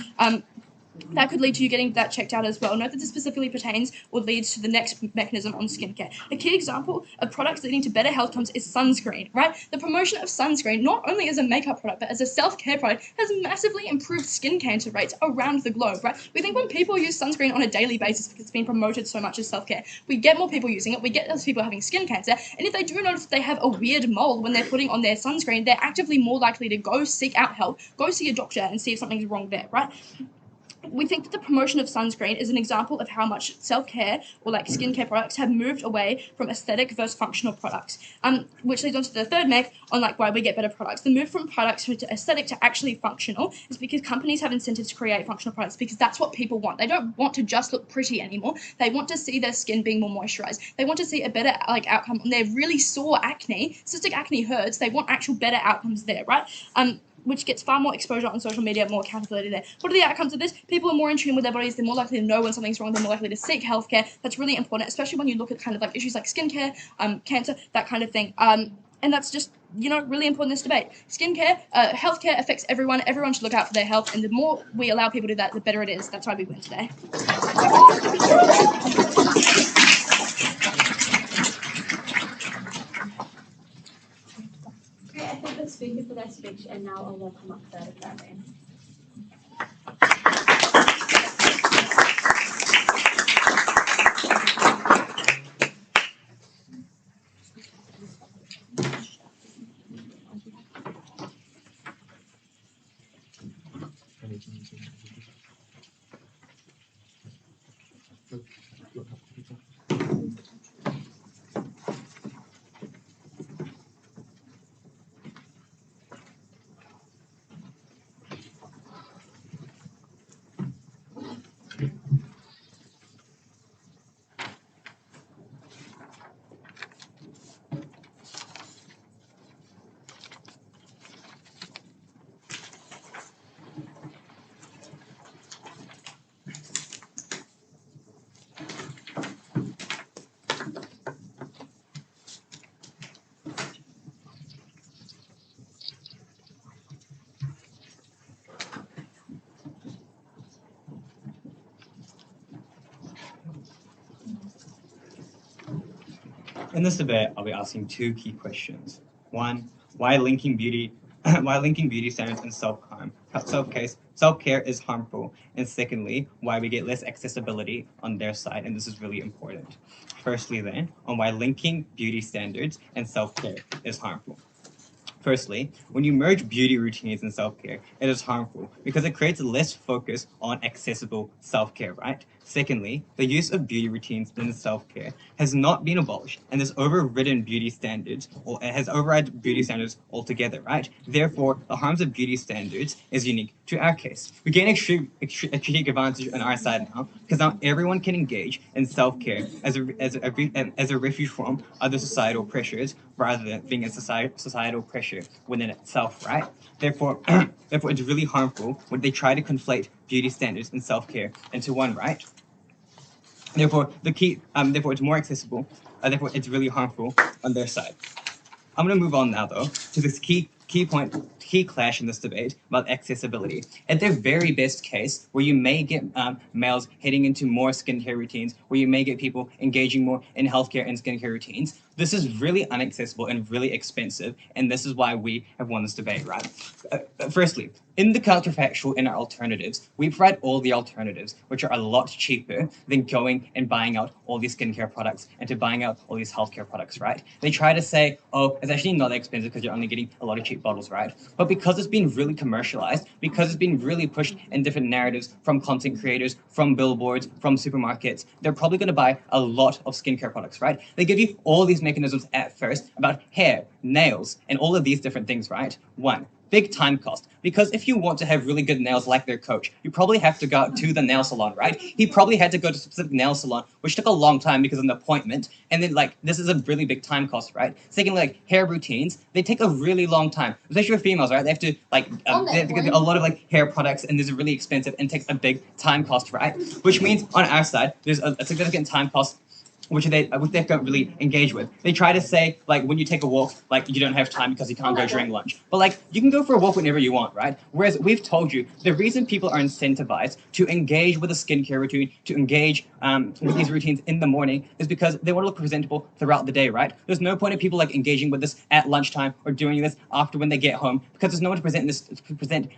That could lead to you getting that checked out as well. Note that this specifically pertains or leads to the next mechanism on skincare. A key example of products leading to better health outcomes is sunscreen, right? The promotion of sunscreen, not only as a makeup product, but as a self-care product, has massively improved skin cancer rates around the globe, right? We think when people use sunscreen on a daily basis because it's been promoted so much as self-care, we get more people using it, we get less people having skin cancer, and if they do notice that they have a weird mole when they're putting on their sunscreen, they're actively more likely to go seek out help, go see a doctor and see if something's wrong there, right? We think that the promotion of sunscreen is an example of how much self-care or like skincare products have moved away from aesthetic versus functional products, which leads on to the third mech on like why we get better products. The move from products to aesthetic to actually functional is because companies have incentives to create functional products because that's what people want. They don't want to just look pretty anymore. They want to see their skin being more moisturized. They want to see a better like outcome on their really sore acne. Cystic acne hurts. They want actual better outcomes there, right? Which gets far more exposure on social media, more accountability there. What are the outcomes of this? People are more in tune with their bodies. They're more likely to know when something's wrong. They're more likely to seek healthcare. That's really important, especially when you look at kind of like issues like skincare, cancer, that kind of thing. And that's just, really important in this debate. Skincare, healthcare affects everyone. Everyone should look out for their health. And the more we allow people to do that, the better it is. That's why we win today. Okay, I thank the speaker for their speech, and now I'll welcome up third of that then. In this debate, I'll be asking two key questions. One, why linking beauty why linking beauty standards and self-care is harmful, and secondly, why we get less accessibility on their side, and this is really important. Firstly, then, on why linking beauty standards and self-care is harmful. Firstly, when you merge beauty routines and self-care, it is harmful because it creates less focus on accessible self-care, right? Secondly, the use of beauty routines in self-care has not been abolished and has overridden beauty standards, or it has overridden beauty standards altogether, right? Therefore, the harms of beauty standards is unique to our case. We gain a strategic advantage on our side now because now everyone can engage in self-care as a refuge from other societal pressures rather than being a societal pressure within itself, right? Therefore, therefore, it's really harmful when they try to conflate beauty standards and self-care into one, right? Therefore, therefore, it's more accessible. Therefore, it's really harmful on their side. I'm going to move on now, though, to this key clash in this debate about accessibility. At their very best case, where you may get males heading into more skincare routines, where you may get people engaging more in healthcare and skincare routines, this is really inaccessible and really expensive, and this is why we have won this debate, right? Firstly, in the counterfactual in our alternatives, we provide all the alternatives, which are a lot cheaper than going and buying out all these skincare products and to buying out all these healthcare products, right? They try to say, oh, it's actually not that expensive because you're only getting a lot of cheap bottles, right? But because it's been really commercialized, because it's been really pushed in different narratives from content creators, from billboards, from supermarkets, they're probably going to buy a lot of skincare products, right? They give you all these mechanisms at first about hair, nails, and all of these different things, right? One, big time cost. Because if you want to have really good nails like their coach, you probably have to go to the nail salon, right? He probably had to go to a specific nail salon, which took a long time because of an appointment. And then, like, this is a really big time cost, right? Secondly, like, hair routines, they take a really long time, especially for females, right? They have to, like, they have to get a lot of, like, hair products, and these are really expensive and takes a big time cost, right? Which means on our side, there's a significant time cost which they don't really engage with. They try to say, like, when you take a walk, like, you don't have time because you can't go during lunch. But, like, you can go for a walk whenever you want, right? Whereas we've told you the reason people are incentivized to engage with a skincare routine, to engage with these routines in the morning, is because they want to look presentable throughout the day, right? There's no point in people, like, engaging with this at lunchtime or doing this after when they get home because there's no one to present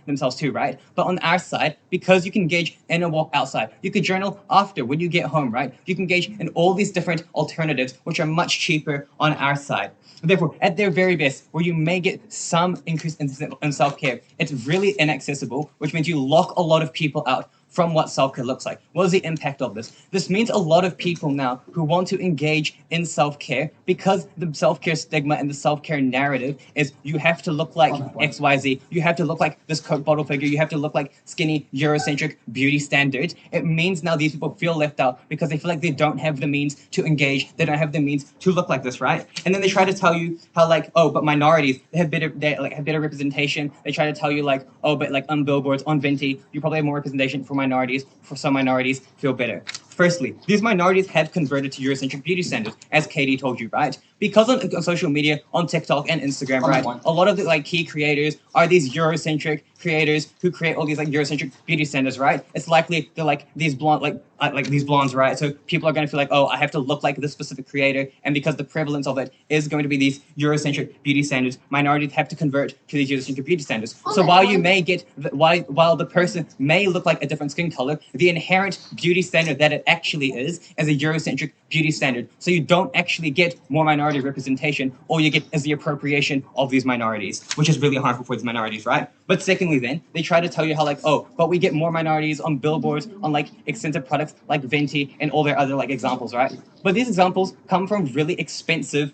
themselves to, right? But on our side, because you can engage in a walk outside, you could journal after when you get home, right? You can engage in all these different alternatives, which are much cheaper on our side. Therefore, at their very best, where you may get some increase in self-care, it's really inaccessible, which means you lock a lot of people out from what self-care looks like. What is the impact of this? This means a lot of people now who want to engage in self-care, because the self-care stigma and the self-care narrative is you have to look like XYZ, you have to look like this Coke bottle figure, you have to look like skinny, Eurocentric beauty standards. It means now these people feel left out because they feel like they don't have the means to engage, they don't have the means to look like this, right? And then they try to tell you how, like, oh, but minorities, they have better representation. They try to tell you, like, oh, but, like, on billboards, on Venti, you probably have more representation for minorities, for some minorities feel better. Firstly, these minorities have converted to Eurocentric beauty standards, as Katie told you, right? Because on social media, on TikTok and Instagram, right, a lot of the, like, key creators are these Eurocentric creators who create all these, like, Eurocentric beauty standards, right? It's likely they're, like, these blonde, like these blondes, right? So people are going to feel like, oh, I have to look like this specific creator, and because the prevalence of it is going to be these Eurocentric beauty standards, minorities have to convert to these Eurocentric beauty standards. So while you may get, while the person may look like a different skin color, the inherent beauty standard that it actually is a Eurocentric beauty standard. So you don't actually get more minority representation. All you get is the appropriation of these minorities, which is really harmful for these minorities, right? But secondly, then, they try to tell you how, like, oh, but we get more minorities on billboards, on, like, expensive products like Venti and all their other, like, examples, right? But these examples come from really expensive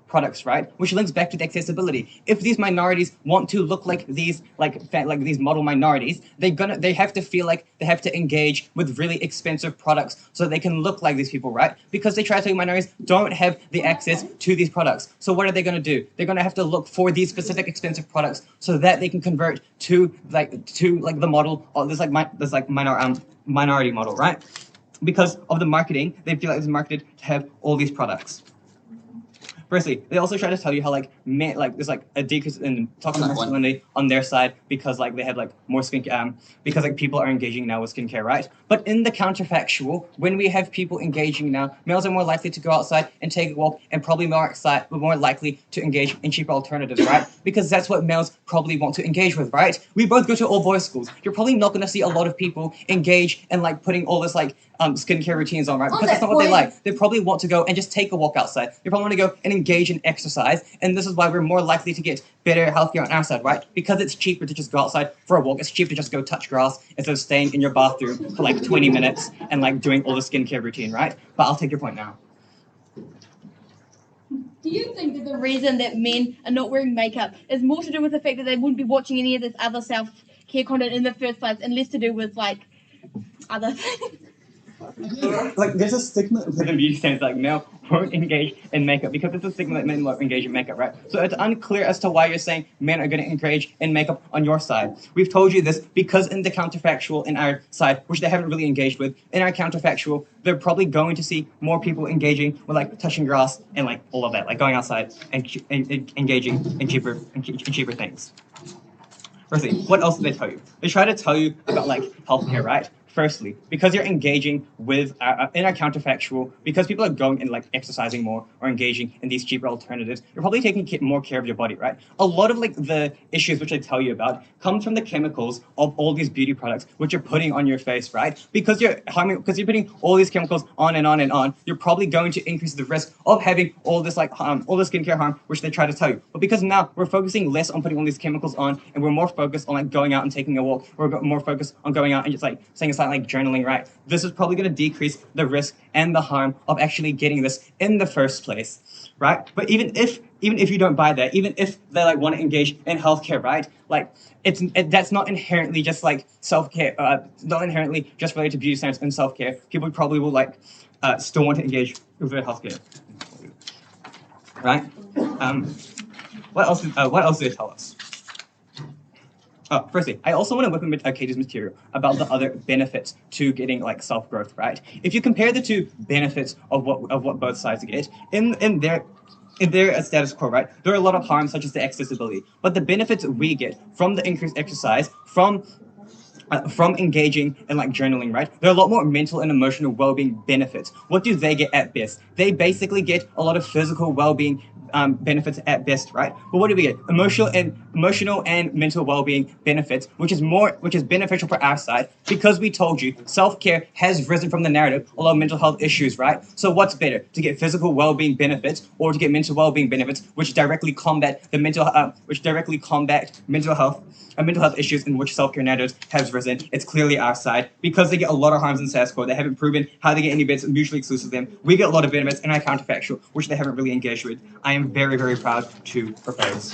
products, right? Which links back to the accessibility. If these minorities want to look like these, like these model minorities, they have to feel like they have to engage with really expensive products so they can look like these people, right? Because they try to tell you minorities don't have the access to these products. So what are they going to do? They're going to have to look for these specific expensive products so that they can convert to the model, or this minority model, right? Because of the marketing, they feel like it's marketed to have all these products. Firstly, they also try to tell you how like men, like there's like a decrease in toxic Another one. masculinity on their side because like they have like more skin because like people are engaging now with skincare, right? But in the counterfactual, when we have people engaging now, males are more likely to go outside and take a walk and probably more likely to engage in cheaper alternatives, right? Because that's what males probably want to engage with, right? We both go to all boys schools. You're probably not going to see a lot of people engage in like putting all this like skincare routines on, right? Because that's not what they like. They probably want to go and just take a walk outside. They probably want to go and engage in exercise, and this is why we're more likely to get better healthcare on our side, right? Because it's cheaper to just go outside for a walk. It's cheaper to just go touch grass instead of staying in your bathroom for like 20 minutes and like doing all the skincare routine, right? But I'll take your point now. Do you think that the reason that men are not wearing makeup is more to do with the fact that they wouldn't be watching any of this other self-care content in the first place, and less to do with like other things? Like there's a stigma within beauty standards like male won't engage in makeup because it's a stigma that men won't engage in makeup, right? So it's unclear as to why you're saying men are going to engage in makeup on your side. We've told you this because in the counterfactual in our side, which they haven't really engaged with, in our counterfactual, they're probably going to see more people engaging with like touching grass and like all of that, like going outside and engaging in cheaper things. Firstly, what else did they tell you? They try to tell you about like healthcare, right? Firstly, because you're engaging with in our counterfactual, because people are going and like exercising more or engaging in these cheaper alternatives, you're probably taking more care of your body, right? A lot of like the issues which I tell you about comes from the chemicals of all these beauty products which you're putting on your face, right? Because you're putting all these chemicals on and on and on, you're probably going to increase the risk of having all this like harm, all the skincare harm which they try to tell you. But because now we're focusing less on putting all these chemicals on and we're more focused on like going out and taking a walk, we're more focused on going out and just like saying like journaling, right? This is probably going to decrease the risk and the harm of actually getting this in the first place, right? But even if you don't buy that, even if they like want to engage in healthcare, right? Like that's not inherently just like self-care, not inherently just related to beauty standards and self-care. People probably will like still want to engage with their healthcare, right? What else did they tell us? Firstly, I also want to whip in Katie's material about the other benefits to getting like self-growth, right? If you compare the two benefits of what both sides get in their status quo, right, there are a lot of harms such as the accessibility, but the benefits we get from the increased exercise, from engaging in like journaling, right? There are a lot more mental and emotional well-being benefits. What do they get at best? They basically get a lot of physical well-being benefits at best, right? But what do we get? Emotional and mental well-being benefits, which is beneficial for our side because we told you self-care has risen from the narrative a lot of mental health issues, right? So what's better, to get physical well-being benefits or to get mental well-being benefits, which directly combat mental health issues in which self-care narratives has risen? It's clearly our side because they get a lot of harms in status quo. They haven't proven how they get any benefits mutually exclusive to them. We get a lot of benefits in our counterfactual, which they haven't really engaged with. I am very, very proud to propose.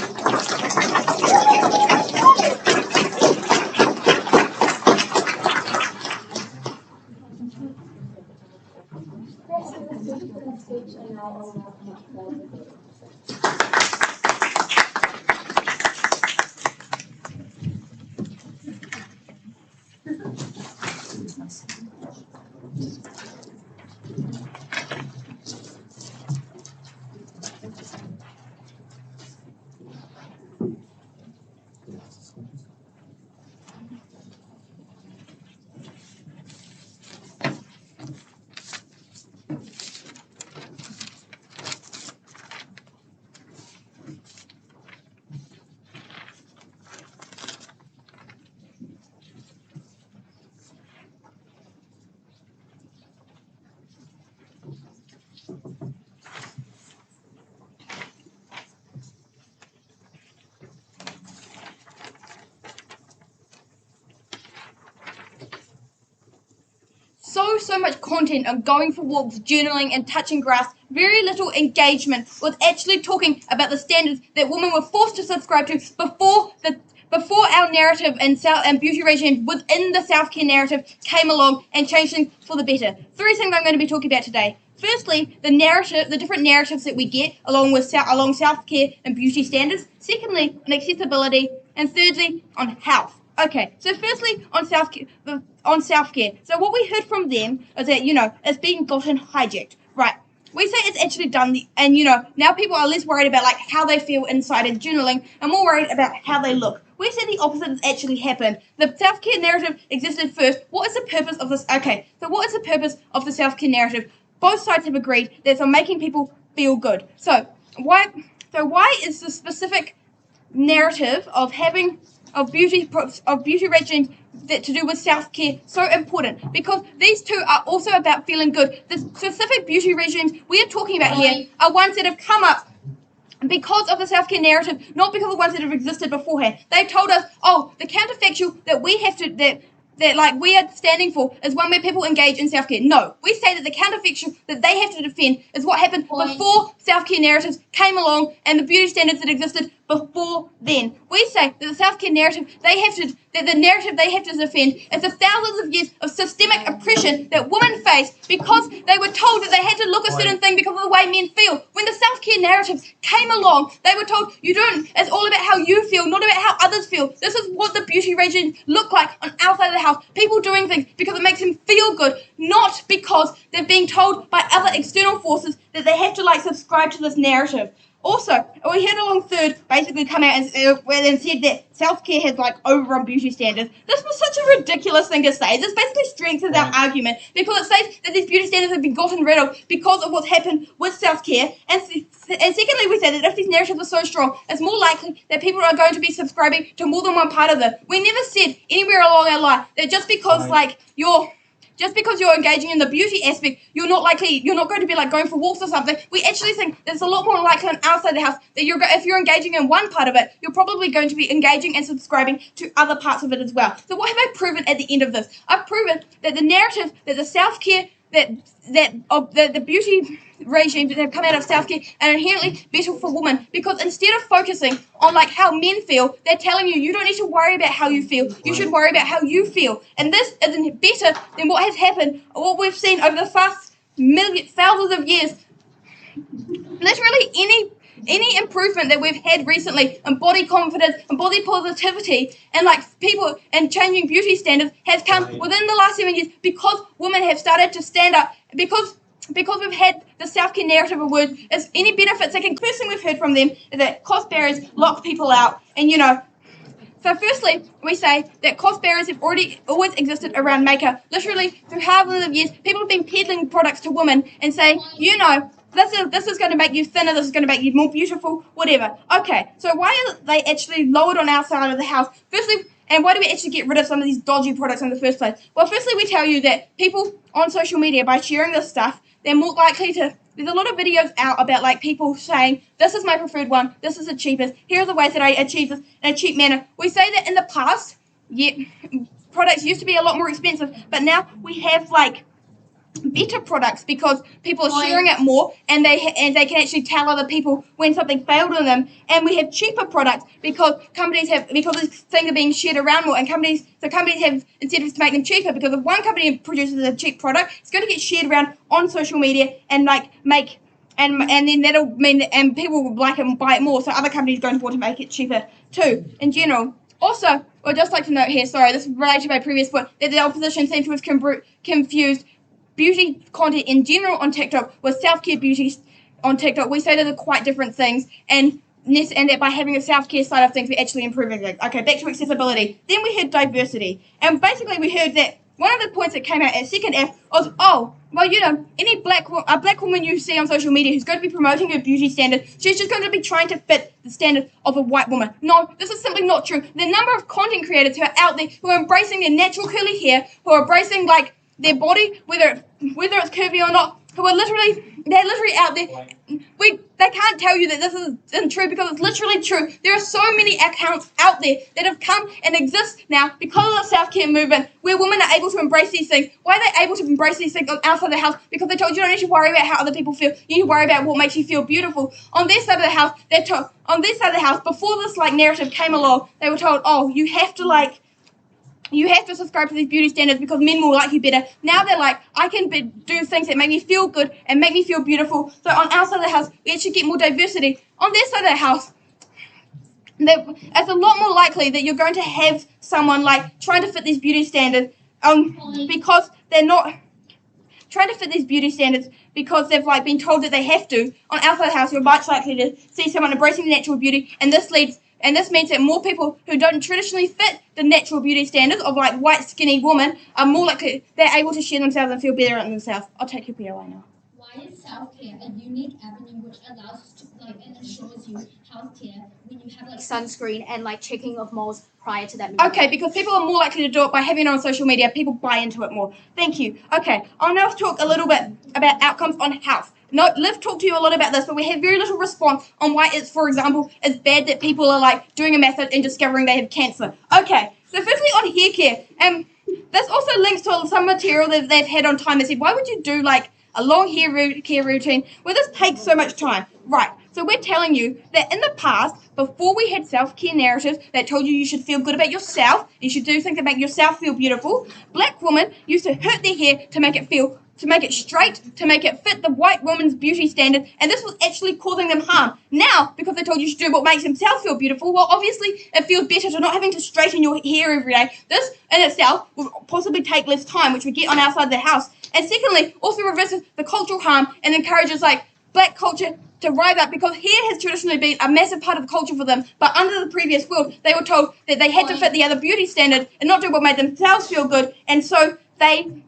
So much content on going for walks, journaling, and touching grass. Very little engagement with actually talking about the standards that women were forced to subscribe to before our narrative and beauty regime within the self-care narrative came along and changed things for the better. 3 things I'm going to be talking about today. Firstly, the different narratives that we get along self-care and beauty standards. Secondly, on accessibility, and thirdly, on health. Okay, so firstly, on self-care. So what we heard from them is that, it's being gotten hijacked. Right, we say it's actually done, and now people are less worried about like how they feel inside and journaling, and more worried about how they look. We say the opposite has actually happened. The self-care narrative existed first. What is the purpose of this? Okay, so what is the purpose of the self-care narrative? Both sides have agreed that it's on making people feel good. So why is the specific narrative of beauty regimes that to do with self-care so important? Because these two are also about feeling good. The specific beauty regimes we are talking about here are ones that have come up because of the self-care narrative, not because of the ones that have existed beforehand. They've told us, the counterfactual that we have to that like we are standing for is one where people engage in self-care. No, we say that the counterfactual that they have to defend is what happened before self-care narratives came along and the beauty standards that existed before then. We say that the self-care narrative the narrative they have to defend is the thousands of years of systemic oppression that women face because they were told that they had to look a certain thing because of the way men feel. When the self-care narrative came along, they were told it's all about how you feel, not about how others feel. This is what the beauty regime look like on outside of the house. People doing things because it makes them feel good, not because they're being told by other external forces that they have to subscribe to this narrative. Also, we had along third basically come out and said that self-care has overrun beauty standards. This was such a ridiculous thing to say. This basically strengthens our argument because it says that these beauty standards have been gotten rid of because of what's happened with self-care. And secondly, we say that if these narratives are so strong, it's more likely that people are going to be subscribing to more than one part of them. We never said anywhere along our line that just because you're engaging in the beauty aspect, you're not going to be going for walks or something. We actually think that it's a lot more likely on outside the house that if you're engaging in one part of it, you're probably going to be engaging and subscribing to other parts of it as well. So what have I proven at the end of this? I've proven that the narrative, that the self-care, the beauty regimes that have come out of self-care are inherently better for women because instead of focusing on how men feel, they're telling you don't need to worry about how you feel. You should worry about how you feel. And this isn't better than what has happened, what we've seen over the past thousands of years. Literally any improvement that we've had recently in body confidence and body positivity and people and changing beauty standards has come within the last 7 years because women have started to stand up because we've had the self-care narrative of words. Is any benefits first thing we've heard from them is that cost barriers lock people out. And so firstly, we say that cost barriers have always existed around makeup. Literally, through thousands of years, people have been peddling products to women and saying, this is going to make you thinner, this is going to make you more beautiful, whatever. Okay, so why are they actually lowered on our side of the house? Firstly, and why do we actually get rid of some of these dodgy products in the first place? Well, firstly, we tell you that people on social media, by sharing this stuff, they're more likely to... There's a lot of videos out about people saying, this is my preferred one, this is the cheapest, here are the ways that I achieve this in a cheap manner. We say that in the past, products used to be a lot more expensive, but now we have better products because people are sharing it more and they can actually tell other people when something failed on them. And we have cheaper products because these things are being shared around more, and companies have incentives to make them cheaper because if one company produces a cheap product, it's going to get shared around on social media and then that'll mean and people will like it and buy it more, so other companies are going to want to make it cheaper too in general. Also, I'd just like to note here, sorry, this is related to my previous point, that the opposition seems to have confused beauty content in general on TikTok with self-care beauty on TikTok. We say that they're quite different things, and that by having a self-care side of things, we're actually improving things. Okay, back to accessibility. Then we had diversity, and basically we heard that one of the points that came out at second F was, any black woman you see on social media who's going to be promoting her beauty standard, she's just going to be trying to fit the standard of a white woman. No, this is simply not true. The number of content creators who are out there who are embracing their natural curly hair, who are embracing their body, whether it's curvy or not, they're literally out there. They can't tell you that this isn't true because it's literally true. There are so many accounts out there that have come and exist now because of the self-care movement where women are able to embrace these things. Why are they able to embrace these things outside the house? Because they're told you don't need to worry about how other people feel. You need to worry about what makes you feel beautiful. On their side of the house, before this narrative came along, they were told, you have to subscribe to these beauty standards because men will like you better. Now they're I can do things that make me feel good and make me feel beautiful. So on our side of the house, we actually get more diversity. On their side of the house, it's a lot more likely that you're going to have someone trying to fit these beauty standards because they're not trying to fit these beauty standards because they've like been told that they have to on outside the house, you're much likely to see someone embracing the natural beauty, and this means that more people who don't traditionally fit the natural beauty standards of like white skinny woman are more likely they're able to share themselves and feel better in themselves. I'll take your POI now. Why is self-care a unique avenue which allows us to and ensures you healthcare when you have sunscreen and checking of moles prior to that movie? Okay, because people are more likely to do it by having it on social media. People buy into it more. Thank you. Okay, I'll now talk a little bit about outcomes on health. No, Liv talked to you a lot about this, but we have very little response on why it's, for example, it's bad that people are doing a method and discovering they have cancer. Okay, so firstly on hair care, this also links to some material that they've had on time. They said, why would you do a long care routine where this takes so much time? Right, so we're telling you that in the past, before we had self-care narratives that told you should feel good about yourself, you should do things that make yourself feel beautiful, black women used to hurt their hair to make it straight, to make it fit the white woman's beauty standard, and this was actually causing them harm. Now, because they told you should do what makes themselves feel beautiful, well, obviously it feels better to not having to straighten your hair every day. This in itself will possibly take less time, which we get on our side of the house. And secondly, also reverses the cultural harm and encourages black culture to rise up, because hair has traditionally been a massive part of the culture for them, but under the previous world, they were told that they had to fit the other beauty standard and not do what made themselves feel good, and so they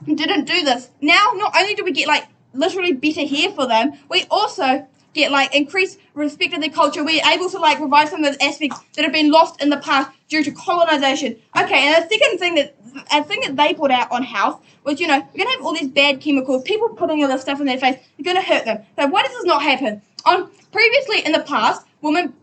didn't do this. Now, not only do we get literally better hair for them, we also get increased respect of their culture. We're able to revive some of those aspects that have been lost in the past due to colonization. Okay, and the second thing that they put out on health was, we're gonna have all these bad chemicals, people putting all this stuff in their face, you're gonna hurt them. So why does this not happen? Previously in the past, women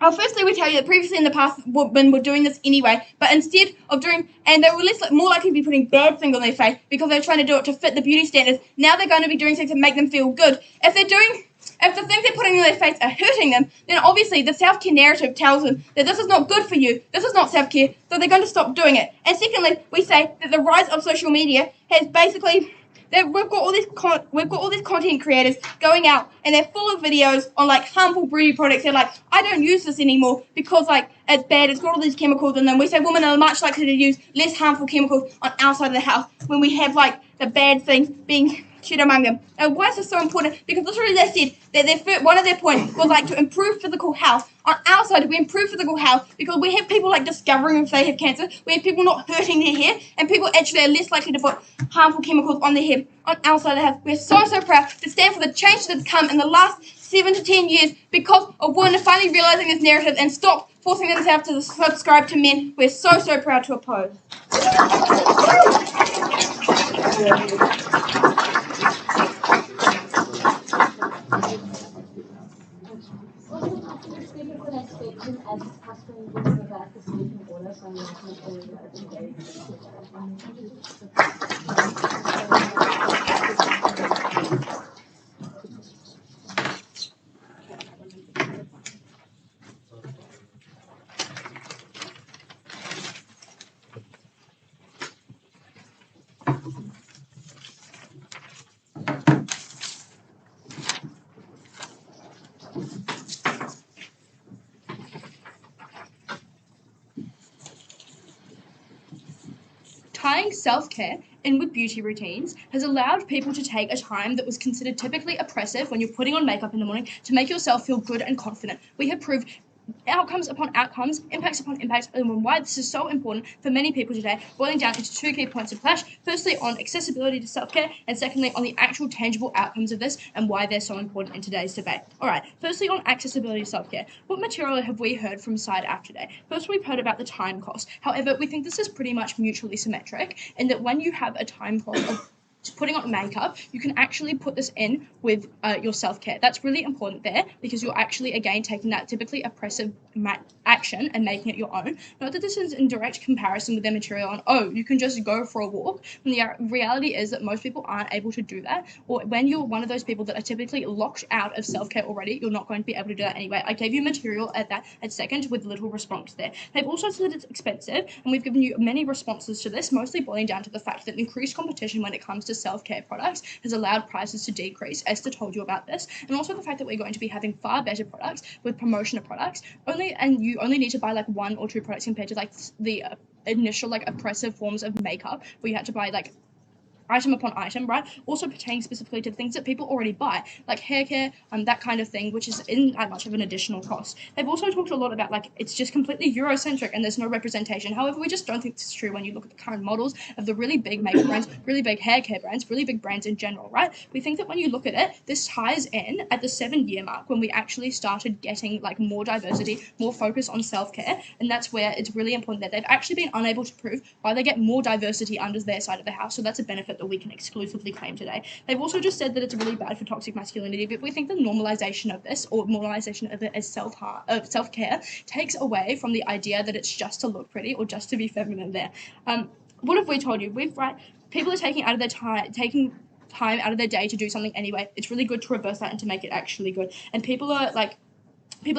firstly, we tell you that previously in the past, women were doing this anyway, but instead of doing, and they were more likely to be putting bad things on their face because they were trying to do it to fit the beauty standards. Now they're going to be doing things that make them feel good. If the things they're putting on their face are hurting them, then obviously the self-care narrative tells them that this is not good for you, this is not self-care, so they're going to stop doing it. And secondly, we say that the rise of social media has basically we've got all these content creators going out and they're full of videos on harmful beauty products. They're like, I don't use this anymore because it's bad, it's got all these chemicals in them. We say women are much likely to use less harmful chemicals on our side of the house when we have the bad things being shared among them. And why is this so important? Because literally they said that one of their points was to improve physical health. On our side, we improve physical health because we have people discovering if they have cancer, we have people not hurting their hair, and people actually are less likely to put harmful chemicals on their hair. On our side of the house, we're so proud to stand for the change that's come in the last 7 to 10 years because of women finally realizing this narrative and stop forcing themselves to subscribe to men. We're so proud to oppose. Speaking for that section, as is customary, we will revert the speaking order from the Tying self-care in with beauty routines has allowed people to take a time that was considered typically oppressive when you're putting on makeup in the morning to make yourself feel good and confident. We have proved outcomes upon outcomes, impacts upon impacts, and why this is so important for many people today, boiling down into 2 key points of clash. Firstly, on accessibility to self-care, and secondly, on the actual tangible outcomes of this and why they're so important in today's debate. All right, firstly, on accessibility to self-care. What material have we heard from Side App today? First, we've heard about the time cost. However, we think this is pretty much mutually symmetric in that when you have a time cost of putting on makeup, you can actually put this in with your self-care. That's really important there because you're actually, again, taking that typically oppressive action and making it your own. Note that this is in direct comparison with their material on, you can just go for a walk. And the reality is that most people aren't able to do that, or when you're one of those people that are typically locked out of self-care already, you're not going to be able to do that anyway. I gave you material at second with little response there. They've also said it's expensive, and we've given you many responses to this, mostly boiling down to the fact that increased competition when it comes to self-care products has allowed prices to decrease. Esther told you about this, and also the fact that we're going to be having far better products with promotion of products and you only need to buy 1 or 2 products compared to the initial oppressive forms of makeup where you had to buy item upon item, right, also pertaining specifically to things that people already buy, like hair care, that kind of thing, which isn't that much of an additional cost. They've also talked a lot about like it's just completely Eurocentric and there's no representation. However, we just don't think this is true when you look at the current models of the really big makeup brands, really big hair care brands, really big brands in general, right? We think that when you look at it, this ties in at the 7-year mark when we actually started getting like more diversity, more focus on self-care, and that's where it's really important that they've actually been unable to prove why they get more diversity under their side of the house. So that's a benefit that we can exclusively claim today. They've also just said that it's really bad for toxic masculinity, but we think the normalization of this, or normalization of it as self-care, takes away from the idea that it's just to look pretty or just to be feminine there. What have we told you? People are taking time out of their day to do something anyway. It's really good to reverse that and to make it actually good. And people are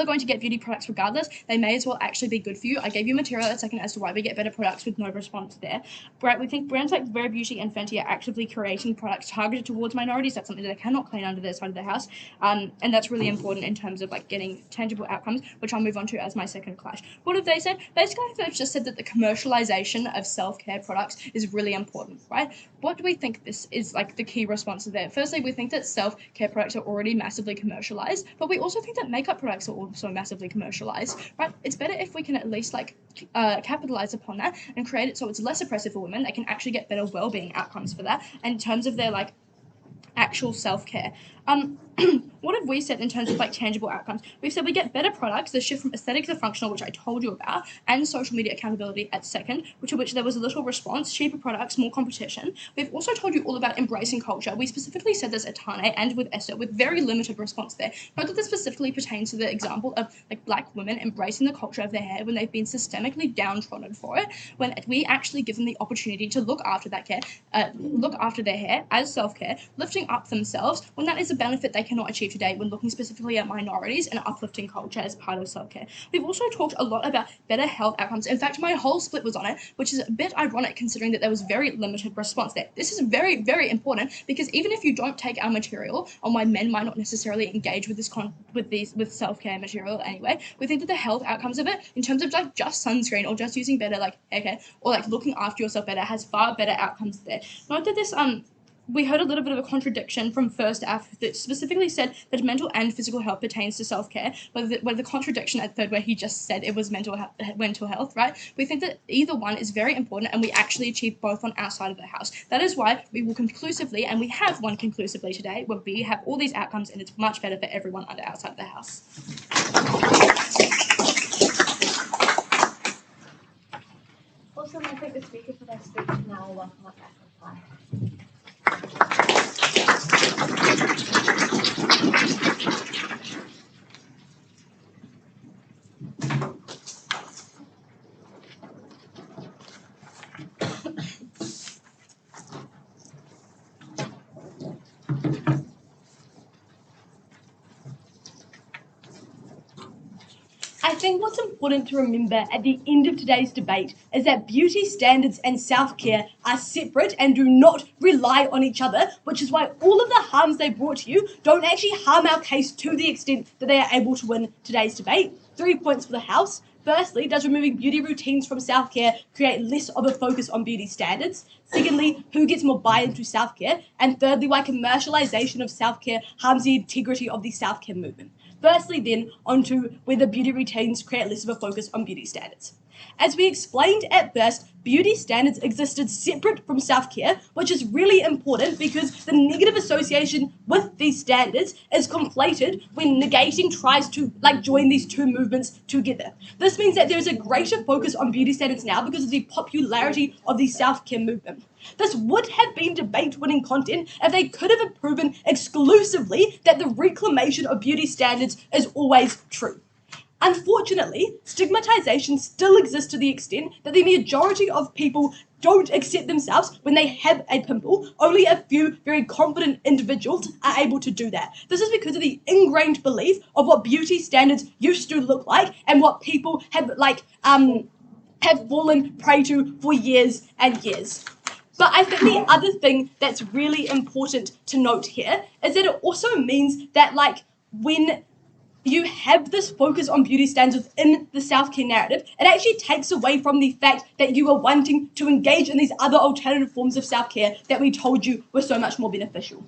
going to get beauty products regardless. They may as well actually be good for you. I gave you material at a second as to why we get better products with no response there. Right, we think brands like Rare Beauty and Fenty are actively creating products targeted towards minorities. That's something that they cannot claim under their side of the house. And that's really important in terms of like getting tangible outcomes, which I'll move on to as my second clash. What have they said? Basically, they've just said that the commercialization of self-care products is really important, right? What do we think this is like the key response there? Firstly, we think that self-care products are already massively commercialized, but we also think that makeup products are also massively commercialized, right? It's better if we can at least capitalize upon that and create it so it's less oppressive for women. They can actually get better well-being outcomes for that, and in terms of their actual self-care. What have we said in terms of tangible outcomes? We've said we get better products, the shift from aesthetic to functional, which I told you about, and social media accountability at second, which there was a little response, cheaper products, more competition. We've also told you all about embracing culture. We specifically said this at Tane and with Esther with very limited response there. Note that this specifically pertains to the example of black women embracing the culture of their hair when they've been systemically downtrodden for it, when we actually give them the opportunity to look after their hair as self-care, lifting up themselves when that is a benefit they cannot achieve today when looking specifically at minorities and uplifting culture as part of self-care. We've also talked a lot about better health outcomes. In fact, my whole split was on it, which is a bit ironic considering that there was very limited response there. This is very, very important because even if you don't take our material on why men might not necessarily engage with with self-care material anyway, we think that the health outcomes of it, in terms of just sunscreen or just using better hair care or looking after yourself better, has far better outcomes there. Note that this we heard a little bit of a contradiction from First Aff that specifically said that mental and physical health pertains to self-care, where the contradiction at third where he just said it was mental health, right? We think that either one is very important and we actually achieve both on our side of the house. That is why we will conclusively, and we have won conclusively today, where we have all these outcomes and it's much better for everyone under our side of the house. Also, I think the speaker for their speech now will welcome up back reply. I think what's important to remember at the end of today's debate is that beauty standards and self-care are separate and do not rely on each other, which is why all of the harms they brought to you don't actually harm our case to the extent that they are able to win today's debate. 3 points for the House. Firstly, does removing beauty routines from self-care create less of a focus on beauty standards? Secondly, who gets more buy-in to self-care? And thirdly, why commercialization of self-care harms the integrity of the self-care movement. Firstly, then, onto whether beauty routines create less of a focus on beauty standards. As we explained at first, beauty standards existed separate from self-care, which is really important because the negative association with these standards is conflated when Negating tries to join these two movements together. This means that there is a greater focus on beauty standards now because of the popularity of the self-care movement. This would have been debate-winning content if they could have proven exclusively that the reclamation of beauty standards is always true. Unfortunately, stigmatization still exists to the extent that the majority of people don't accept themselves when they have a pimple. Only a few very confident individuals are able to do that. This is because of the ingrained belief of what beauty standards used to look like and what people have fallen prey to for years and years. But I think the other thing that's really important to note here is that it also means that when you have this focus on beauty standards within the self-care narrative, it actually takes away from the fact that you are wanting to engage in these other alternative forms of self-care that we told you were so much more beneficial.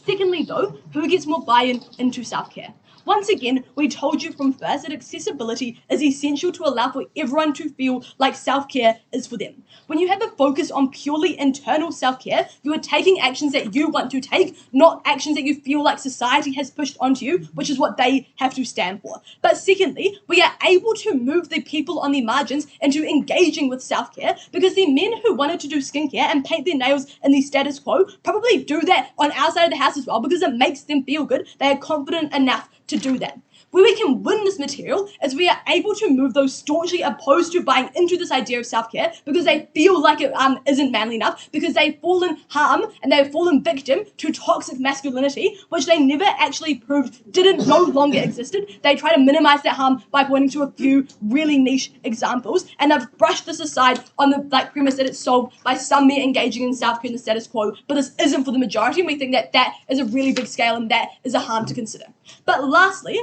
Secondly, though, who gets more buy-in into self-care? Once again, we told you from first that accessibility is essential to allow for everyone to feel like self-care is for them. When you have a focus on purely internal self-care, you are taking actions that you want to take, not actions that you feel like society has pushed onto you, which is what they have to stand for. But secondly, we are able to move the people on the margins into engaging with self-care because the men who wanted to do skincare and paint their nails in the status quo probably do that on our side of the house as well because it makes them feel good. They are confident enough to do that. Where we can win this material is we are able to move those staunchly opposed to buying into this idea of self-care because they feel like it isn't manly enough, because they've fallen harm and they've fallen victim to toxic masculinity, which they never actually proved didn't no longer existed. They try to minimize that harm by pointing to a few really niche examples, and they've brushed this aside on the premise that it's solved by some men engaging in self-care in the status quo, but this isn't for the majority, and we think that that is a really big scale and that is a harm to consider. But lastly,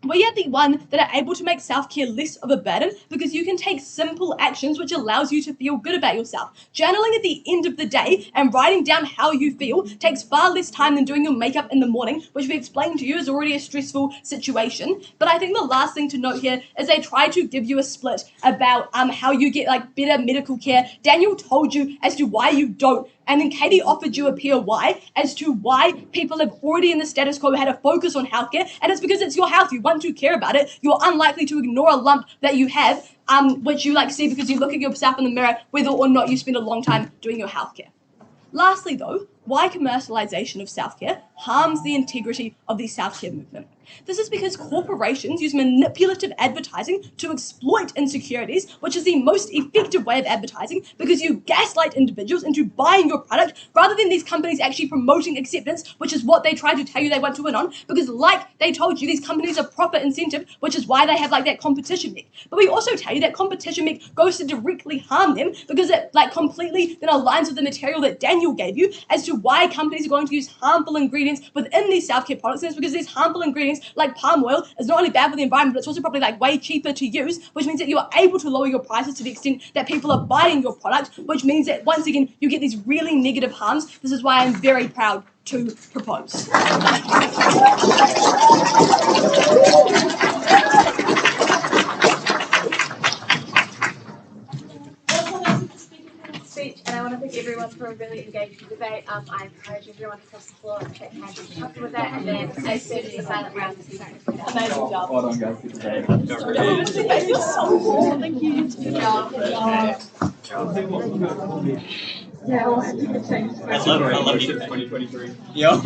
we are the one that are able to make self-care less of a burden because you can take simple actions which allows you to feel good about yourself. Journaling at the end of the day and writing down how you feel takes far less time than doing your makeup in the morning, which we explained to you is already a stressful situation. But I think the last thing to note here is they try to give you a split about how you get better medical care. Daniel told you as to why you don't. And then Katie offered you a POI as to why people have already in the status quo had a focus on healthcare, and it's because it's your health. You want to care about it. You're unlikely to ignore a lump that you have, which you see because you look at yourself in the mirror, whether or not you spend a long time doing your healthcare. Lastly, though, why commercialization of self-care harms the integrity of the self-care movement. This is because corporations use manipulative advertising to exploit insecurities, which is the most effective way of advertising because you gaslight individuals into buying your product rather than these companies actually promoting acceptance, which is what they try to tell you they want to win on, because like they told you, these companies are profit incentive, which is why they have that competition myth. But we also tell you that competition myth goes to directly harm them because it completely then aligns with the material that Daniel gave you as to why companies are going to use harmful ingredients within these self-care products, and it's because these harmful ingredients like palm oil is not only bad for the environment, but it's also probably way cheaper to use, which means that you are able to lower your prices to the extent that people are buying your product, which means that once again you get these really negative harms. This is why I'm very proud to propose. Speech, and I want to thank everyone for a really engaging debate. I encourage everyone to cross the floor and shake hands if you're comfortable with that, and then stay seated for the silent round. Amazing job. Well done, guys. Good debate. Thank you. Good job. I love you. 2023. Yo.